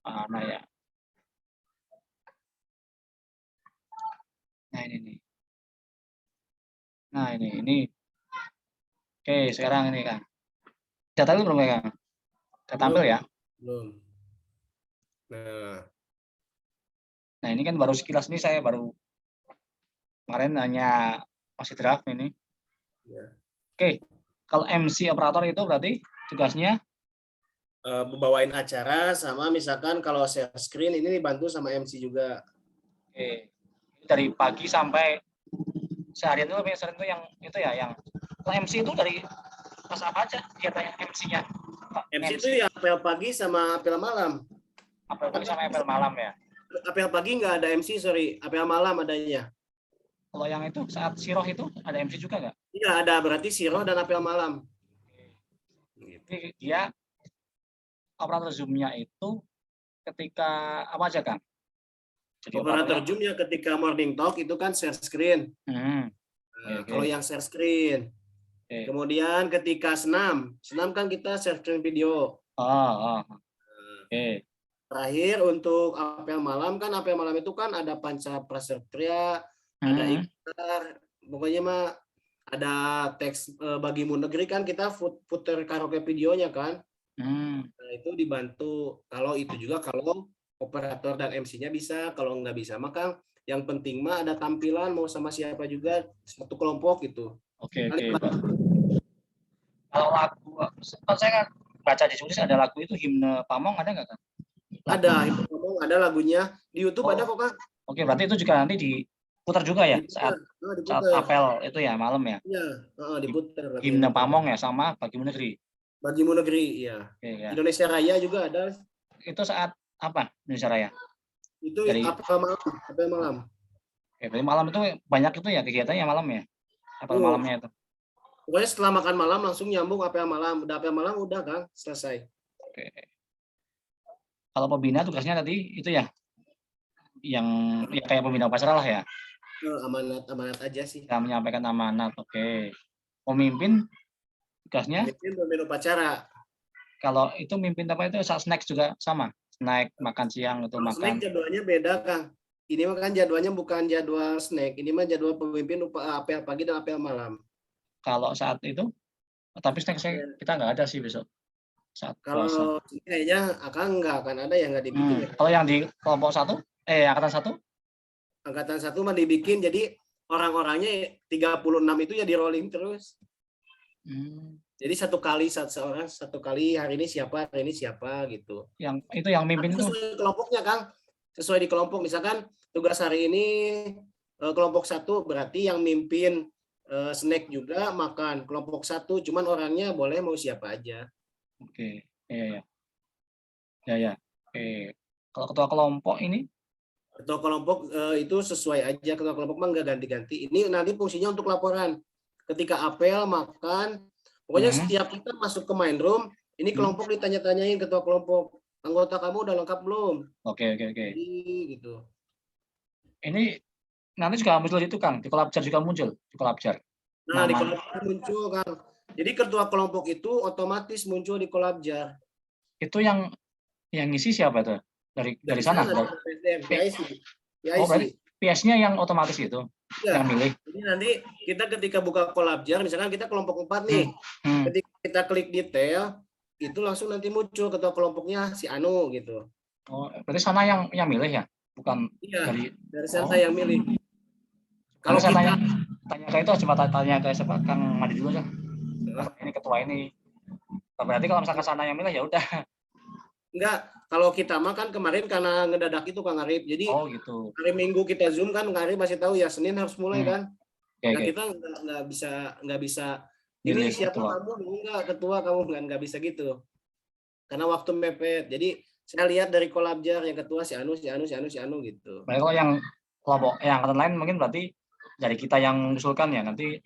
Nah ya. Nah ini nih. Nah ini. Oke, sekarang ini Kang. Sudah tampil belum ya Kang? Sudah tampil ya? Belum. Nah ini kan baru sekilas nih, saya baru kemarin hanya masih draft ini. Ya. Oke, kalau MC operator itu berarti tugasnya Bawain acara sama misalkan kalau share screen ini dibantu sama MC juga. Oke. Dari pagi sampai seharian itu biasanya itu yang itu ya yang MC itu dari pas apa aja kegiatannya MC-nya? MC itu ya apel pagi sama apel malam. Apel pagi sama apel malam ya. Apel pagi nggak ada MC, sorry. Apel malam adanya. Kalau yang itu saat siroh itu ada MC juga nggak? Iya ada, berarti siroh dan apel malam. Jadi dia operator Zoom-nya itu ketika apa aja Kang? Jadi Operator Zoom ya ketika morning talk itu kan share screen. Kalau yang share screen. Kemudian ketika senam kan kita share screen video. Terakhir untuk apel malam itu kan ada panca prasetya, ada ikrar, pokoknya mah ada teks bagimu negeri kan kita puter karaoke videonya kan. Nah, itu dibantu. Kalau itu juga kalau operator dan MC-nya bisa, kalau nggak bisa maka yang penting mah ada tampilan mau sama siapa juga satu kelompok gitu. Oke. Kalau lagu, kalau saya kan baca di tulis ada lagu itu himne Pamong ada nggak Kang? Ada himne Pamong, ada lagunya di YouTube ada kok Kang. Oke, berarti itu juga nanti diputar juga ya saat apel itu ya malam ya? Iya, diputar. Himne Pamong ya sama Bagimu Negeri. Bagimu Negeri, iya. Ya. Indonesia Raya juga ada. Itu saat apa Indonesia Raya? Itu apel malam. Oke, berarti malam itu banyak itu ya kegiatannya malam ya? Apel malamnya itu. Pokoknya setelah makan malam langsung nyambung apel malam. Udah apel malam udah Kang, selesai. Oke. Kalau pembina tugasnya tadi itu ya yang ya kayak pembina upacara lah ya. Amanat aja sih. Kita menyampaikan amanat. Oke. Pemimpin tugasnya? Pemimpin upacara. Kalau itu mimpin apa itu saat snack juga sama? Snack makan siang itu makan. Snack jadwalnya beda Kang. Ini mah kan jadwalnya bukan jadwal snack. Ini mah jadwal pemimpin apel pagi dan apel malam. Kalau saat itu, tapi snack kita nggak ada sih besok. Saat kalau kayaknya nggak akan ada yang nggak dibikin. Kalau yang di kelompok angkatan 1? Angkatan 1 mah dibikin jadi orang-orangnya 36 itu ya di rolling terus. Jadi satu kali hari ini siapa gitu. Yang itu yang mimpin itu sesuai kelompoknya Kang. Sesuai di kelompok misalkan tugas hari ini kelompok 1 berarti yang mimpin snack juga makan kelompok 1 cuman orangnya boleh mau siapa aja. Oke. Ya. Oke. Kalau ketua kelompok ini? Ketua kelompok itu sesuai aja, ketua kelompok mah nggak ganti-ganti. Ini nanti fungsinya untuk laporan. Ketika apel, makan, pokoknya setiap kita masuk ke main room, ini kelompok ditanya-tanyain ketua kelompok, anggota kamu udah lengkap belum? Oke. Gitu. Ini nanti juga muncul itu Kang, di Kolabjar juga muncul, di Kolabjar. Nah, di Kolabjar muncul Kang. Jadi ketua kelompok itu otomatis muncul di Kolabjar. Itu yang ngisi siapa tuh? Dari sana? dari PSDM, PIC. Oh, berarti PS-nya yang otomatis itu, Ya. yang milih. Jadi nanti kita ketika buka Collabjar, misalkan kita kelompok 4 nih, ketika kita klik detail, itu langsung nanti muncul ketua kelompoknya si Anu gitu. Oh, berarti sana yang milih ya, bukan Iya, dari sana Oh. yang milih. Kalau Kalau saya kita tanya ke itu, coba tanya ke siapa, Kang Madi dulu aja. Ini ketua ini. Berarti kalau misalkan sana yang milih ya udah. enggak, kalau kita mah kan kemarin karena ngedadak itu Kang Arif. Jadi Oh gitu. hari Minggu kita Zoom kan Kang Arif masih tahu ya Senin harus mulai kan. Oke, Nah, oke. kita nggak bisa ini Milih siapa ketua. kamu enggak ketua kamu nggak bisa gitu. Karena waktu mepet. Jadi saya lihat dari Collabjar yang ketua si Anu gitu. Berarti kalau yang kelompok yang angkatan lain mungkin berarti dari kita yang mengusulkan ya, nanti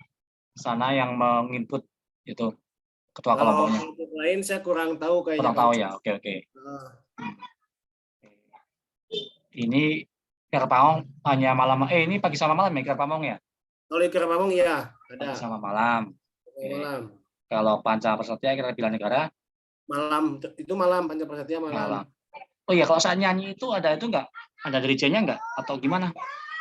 sana yang menginput itu ketua Kalau kelompoknya. kelompok lain saya kurang tahu kayaknya. Kurang tahu ya. Oke, oke. Nah, Ini Kerpamong hanya malam. Ini pagi sama malam ya Kerpamong ya? kalau di Kerpamong ya ada Pagi sama malam. malam. Kalau Panca Persatya kita Bela Negara Malam itu malam Pancaprasatya malam. malam. Oh iya, kalau saat nyanyi itu ada nggak? Ada gerijanya nggak? Atau gimana?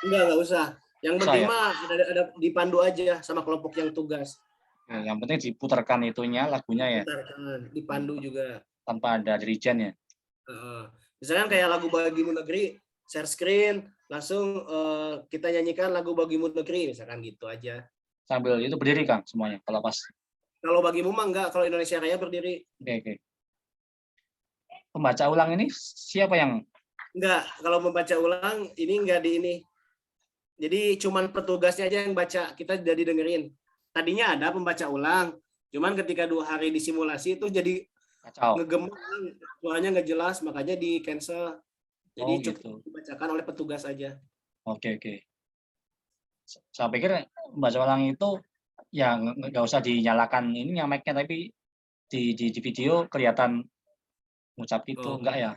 Enggak usah. Yang Usah penting ya? mah ada dipandu aja sama kelompok yang tugas. Ya, yang penting diputarkan itunya lagunya ya, Putarkan, dipandu juga. tanpa ada dirijen ya. Misalkan kayak lagu Bagimu Negeri, share screen, langsung kita nyanyikan lagu Bagimu Negeri, misalkan gitu aja. Sambil itu berdiri Kang semuanya. Kalau pas. Kalau Bagimu mah enggak, kalau Indonesia Raya berdiri. Oke. Pembaca ulang ini siapa yang? Enggak, kalau membaca ulang ini enggak di ini. Jadi cuman petugasnya aja yang baca, kita jadi dengerin. Tadinya ada pembaca ulang, cuman ketika 2 hari disimulasi itu jadi Kacau. ngegembang, suaranya nggak jelas, makanya di cancel. Jadi Oh, cukup gitu. dibacakan oleh petugas aja. Oke. Saya pikir membaca ulang itu ya nggak usah dinyalakan ini yang mic-nya, tapi di video kelihatan ngucap itu Oh. enggak ya?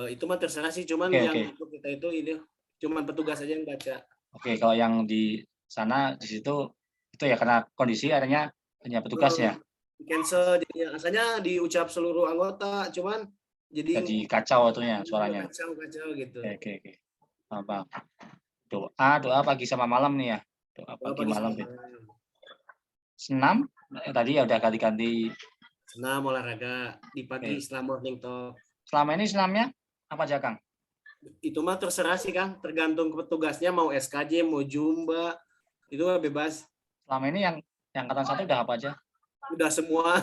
Itu mah terserah sih, cuman Oke, yang oke. untuk kita itu ini cuman petugas aja yang baca. Oke, kalau yang di sana di situ itu ya karena kondisi adanya hanya petugasnya. Di cancel, jadinya asalnya diucap seluruh anggota, cuman jadi Jadi kacau itunya suaranya. kacau gitu. Oke. Apa? Doa pagi sama malam nih ya. Doa pagi malam ya. Senam tadi ya udah ganti-ganti. Senam olahraga di pagi setelah morning talk. Selama ini senamnya apa aja Kang? Itu mah terserah sih Kang, tergantung ke petugasnya mau SKJ, mau Zumba, itu mah bebas. Selama ini yang angkatan 1 udah apa aja? Udah semua.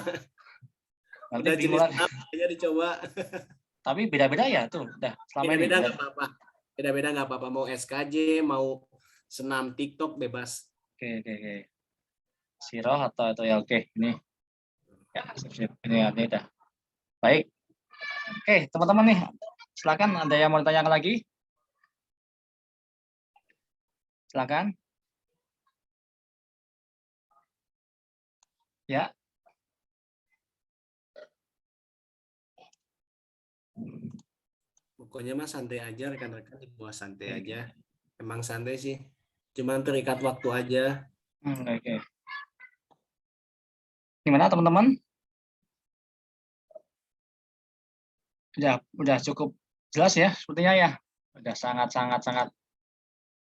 Nanti Udah jenis bingung lagi. aja dicoba. Tapi beda-beda ya tuh. Udah selama ini. Beda-beda nggak apa-apa. Beda-beda nggak apa-apa. Mau SKJ, mau senam TikTok bebas. Oke. Siroh atau ya oke ini. Ya, sip. Ini udah. Baik. Oke, teman-teman nih. Silakan ada yang mau ditanyakan lagi? Silakan. Ya. Pokoknya mah santai aja, rekan-rekan dibawa santai aja. Emang santai sih. Cuman terikat waktu aja. Oke. Gimana teman-teman? Udah cukup jelas ya sepertinya ya. Udah sangat.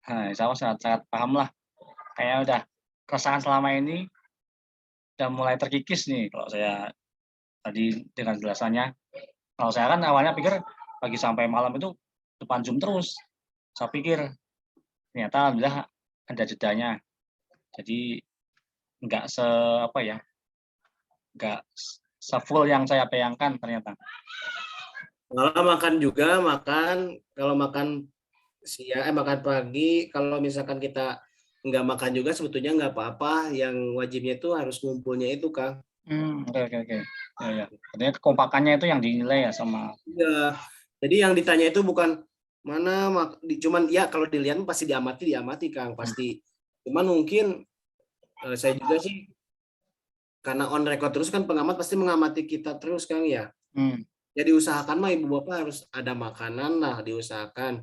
Nah, saya sangat paham lah. Kayaknya udah keresahan selama ini udah mulai terkikis nih kalau saya tadi dengan jelasannya. Kalau saya kan awalnya pikir pagi sampai malam itu depan Zoom terus. Saya pikir ternyata alhamdulillah ada jedanya. Jadi enggak enggak se-full yang saya bayangkan ternyata. Malah makan juga, kalau makan siang, makan pagi, kalau misalkan kita nggak makan juga sebetulnya nggak apa-apa. Yang wajibnya itu harus ngumpulnya itu, Kang. Oke. Ya. Artinya kekompakannya itu yang dinilai ya sama. Iya. Jadi yang ditanya itu bukan mana, cuman ya kalau dilihat pasti diamati, Kang, pasti. Cuman mungkin saya juga sih karena on record terus kan pengamat pasti mengamati kita terus, Kang ya. Ya diusahakan mah ibu bapak harus ada makanan lah, diusahakan.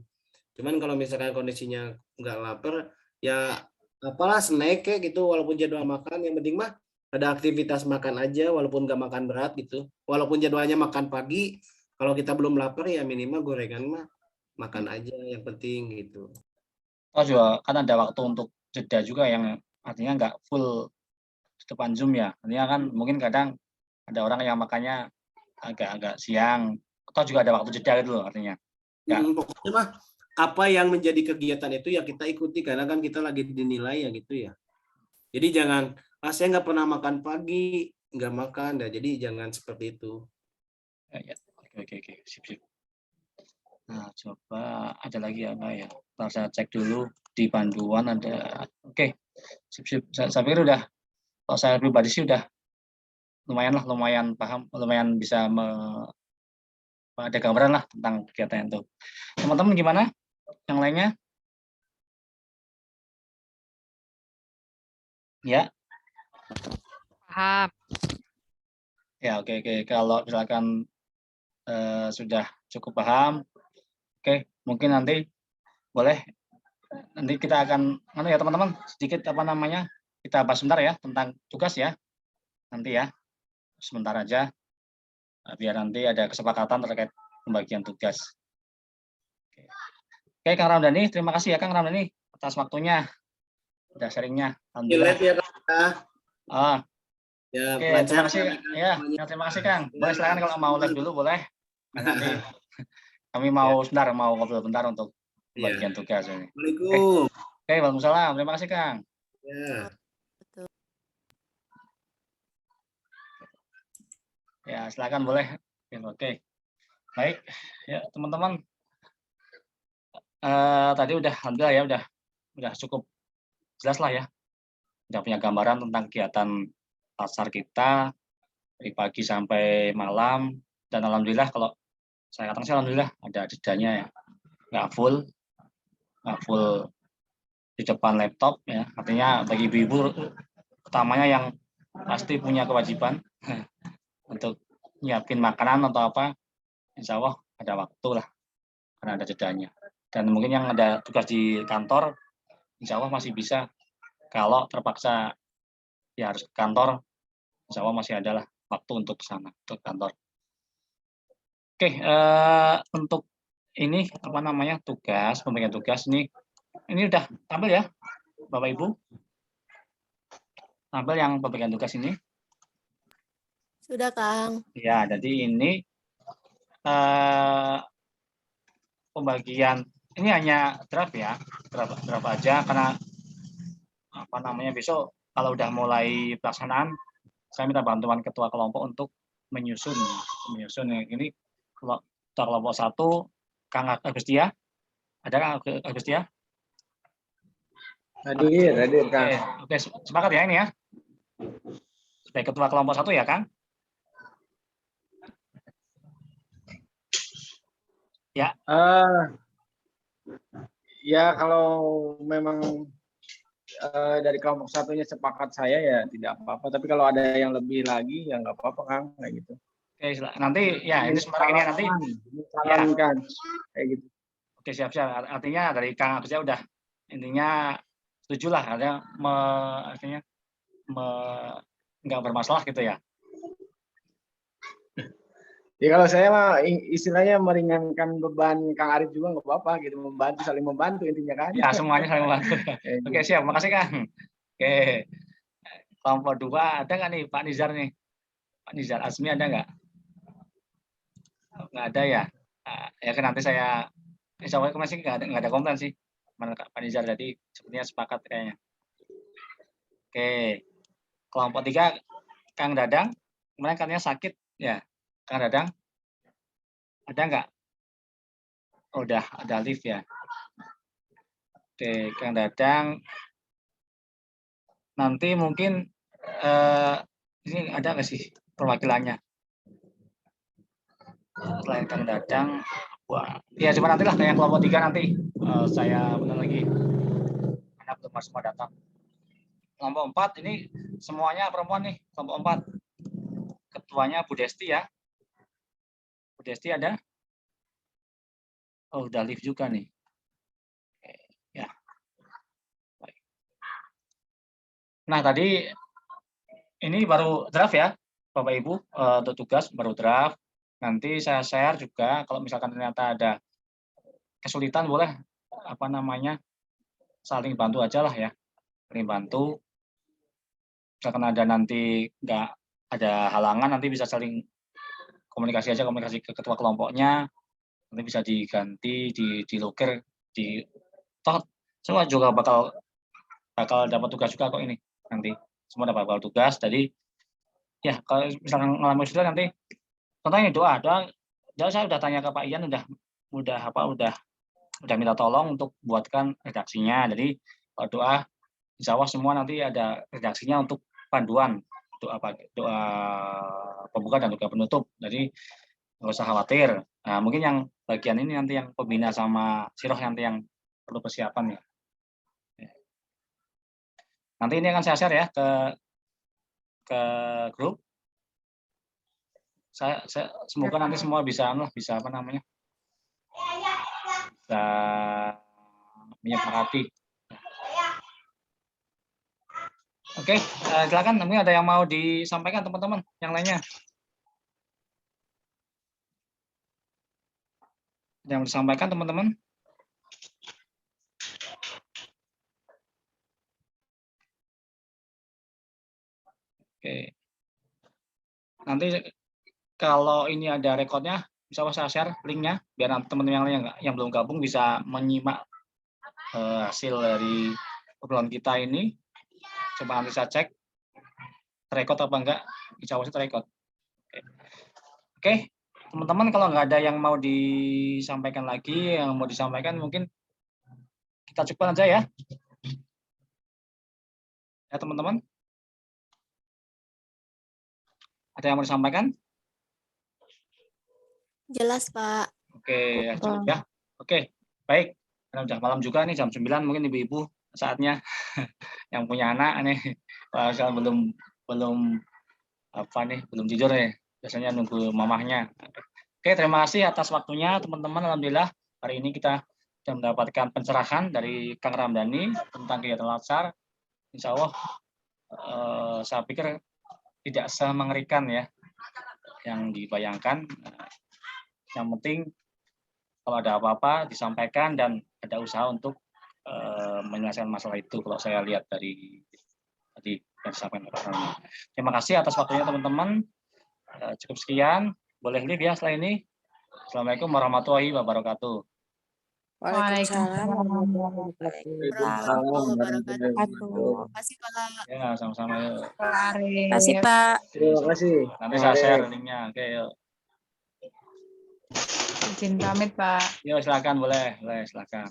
Cuman kalau misalkan kondisinya nggak lapar, ya apalah snack kayak gitu walaupun jadwal makan, yang penting mah ada aktivitas makan aja walaupun nggak makan berat gitu. Walaupun jadwalnya makan pagi, kalau kita belum lapar ya minimal gorengan mah makan aja yang penting gitu. Oh juga kan ada waktu untuk jeda juga yang artinya nggak full di depan Zoom ya. Artinya kan mungkin kadang ada orang yang makannya agak siang, atau juga ada waktu jeda gitu loh artinya. Ya. Pokoknya mah apa yang menjadi kegiatan itu ya kita ikuti karena kan kita lagi dinilai ya gitu ya. Jadi jangan saya nggak pernah makan pagi, nggak makan, ya jadi jangan seperti itu. Ya. Oke, sip. Nah, coba ada lagi apa ya? Ntar saya cek dulu di panduan ada. Oke, sip. Saya pikir udah, kalau saya pribadi sih udah lumayan paham, lumayan bisa ada gambaran lah tentang kegiatan itu. Teman-teman gimana? Yang lainnya? Ya. Paham. Ya, oke. Kalau misalkan sudah cukup paham, oke, mungkin nanti boleh nanti kita akan ya teman-teman sedikit kita bahas sebentar ya tentang tugas ya. Nanti ya. Sebentar aja biar nanti ada kesepakatan terkait pembagian tugas. Oke, Kang Ramdhani, terima kasih ya Kang Ramdhani atas waktunya, udah sharingnya. Alhamdulillah. Ya, Kak. Ya, oke, terima kasih. Ya, terima kasih Kang. Boleh silakan kalau mau live dulu boleh. Nanti kami mau sebentar mau ngobrol bentar untuk pembagian tugas ini. Assalamualaikum. Oke, waalaikumsalam. Terima kasih Kang. Ya. Ya, silakan boleh. Oke. Baik, ya teman-teman. Tadi udah alhamdulillah ya udah cukup jelas lah ya. Udah punya gambaran tentang kegiatan pasar kita dari pagi sampai malam, dan alhamdulillah kalau saya katakan sih alhamdulillah ada jedanya ya. Nggak full di depan laptop ya. Artinya bagi ibu-ibu utamanya yang pasti punya kewajiban untuk nyiapin makanan atau apa, insya Allah ada waktu lah karena ada jedanya. Dan mungkin yang ada tugas di kantor, insya Allah masih bisa. Kalau terpaksa ya harus ke kantor, insya Allah masih ada lah waktu untuk ke sana, untuk kantor. Oke, untuk ini tugas, pembagian tugas ini udah tampil ya, Bapak Ibu? Tampil yang pembagian tugas ini? Sudah, Kang. Ya, jadi ini pembagian ini hanya draft ya, draft aja karena besok kalau udah mulai pelaksanaan saya minta bantuan ketua kelompok untuk menyusun ini kelompok 1 Kang Agustia. Ada Kang Agustia? Hadir Kang. Oke, sepakat ya ini ya. Sebagai ketua kelompok 1 ya Kang? Ya. Ya kalau memang dari kelompok 1-nya sepakat saya ya tidak apa-apa. Tapi kalau ada yang lebih lagi ya nggak apa-apa Kang, kayak gitu. Oke, nanti ya ini sebentar ini nanti. Ya. Kan, kayak gitu. Oke, siap. Artinya dari Kang Agus ya udah intinya setuju lah, artinya nggak bermasalah gitu ya. Ya kalau saya mah istilahnya meringankan beban Kang Arif juga nggak apa-apa gitu, saling membantu intinya kan. Ya semuanya saling membantu. Oke siap, makasih Kang. Oke, kelompok 2 ada nggak nih Pak Nizar nih? Pak Nizar Azmi ada nggak? Nggak ada ya. Ya kan nanti saya insya Allah masih nggak ada komplain sih. Mana Pak Nizar jadi sepertinya sepakat kayaknya. Oke, kelompok 3 Kang Dadang kemarin katanya sakit ya. Kang Dadang, ada nggak? Oh, udah ada lift ya. Oke, Kang Dadang. Nanti mungkin ini ada nggak sih perwakilannya? Selain Kang Dadang, wah, ya coba nanti lah kayak kelompok 3 nanti saya benar lagi. Anak belum semua datang. Kelompok 4 ini semuanya perempuan nih, kelompok 4. Ketuanya Bu Desti ya. Bu Desti ada? Oh, udah live juga nih. Oke, ya. Baik. Nah, tadi ini baru draft ya, Bapak Ibu, untuk tugas baru draft. Nanti saya share juga kalau misalkan ternyata ada kesulitan boleh saling bantu aja lah ya, saling bantu. Misalkan ada nanti nggak ada halangan, nanti bisa saling komunikasi ke ketua kelompoknya, nanti bisa diganti, dilukir, toh semua juga bakal dapat tugas juga kok ini nanti, semua dapat tugas. Jadi ya kalau misalkan ngalamin kesulitan nanti, contohnya doa saya udah tanya ke Pak Ian, udah minta tolong untuk buatkan redaksinya. Jadi kalau doa, insya Allah semua nanti ada redaksinya untuk panduan doa pembuka dan doa penutup. Jadi nggak usah khawatir. Nah, mungkin yang bagian ini nanti yang pembina sama siroh nanti yang perlu persiapan ya. Nanti ini akan saya share ya ke grup. Saya semoga nanti semua bisa bisa menyepakati. Oke, silakan. Mungkin ada yang mau disampaikan teman-teman yang lainnya. Ada yang mau disampaikan teman-teman? Oke. Nanti kalau ini ada rekodnya, bisa saya share linknya biar nanti teman-teman yang lain yang belum gabung bisa menyimak hasil dari obrolan kita ini. Coba nanti saya cek record apa enggak, insya Allah record. Oke, teman-teman kalau nggak ada yang mau disampaikan lagi, yang mau disampaikan mungkin kita cukup aja ya. Ya teman-teman. Ada yang mau disampaikan? Jelas, Pak. Oke, cukup ya. Oke, baik. Karena udah malam juga nih, jam 9 mungkin ibu-ibu saatnya yang punya anak nih. Belum tidur nih. Biasanya nunggu mamahnya. Oke, terima kasih atas waktunya teman-teman. Alhamdulillah hari ini kita sudah mendapatkan pencerahan dari Kang Ramdhani tentang kegiatan Latsar. Insya Allah saya pikir tidak semengerikan ya yang dibayangkan. Yang penting kalau ada apa-apa disampaikan dan ada usaha untuk menyelesaikan masalah itu. Kalau saya lihat dari tadi yang disampaikan Pak Ramdhani. Terima kasih atas waktunya teman-teman. Cukup sekian. Boleh live ya setelah ini. Assalamualaikum warahmatullahi wabarakatuh. Waalaikumsalam warahmatullahi wabarakatuh. Terima kasih, Pak. Ya, sama-sama yuk. Terima kasih, Pak. Terima kasih. Nanti saya share linknya. Oke, yuk. Izin pamit, Pak. Yuk, silakan boleh silakan.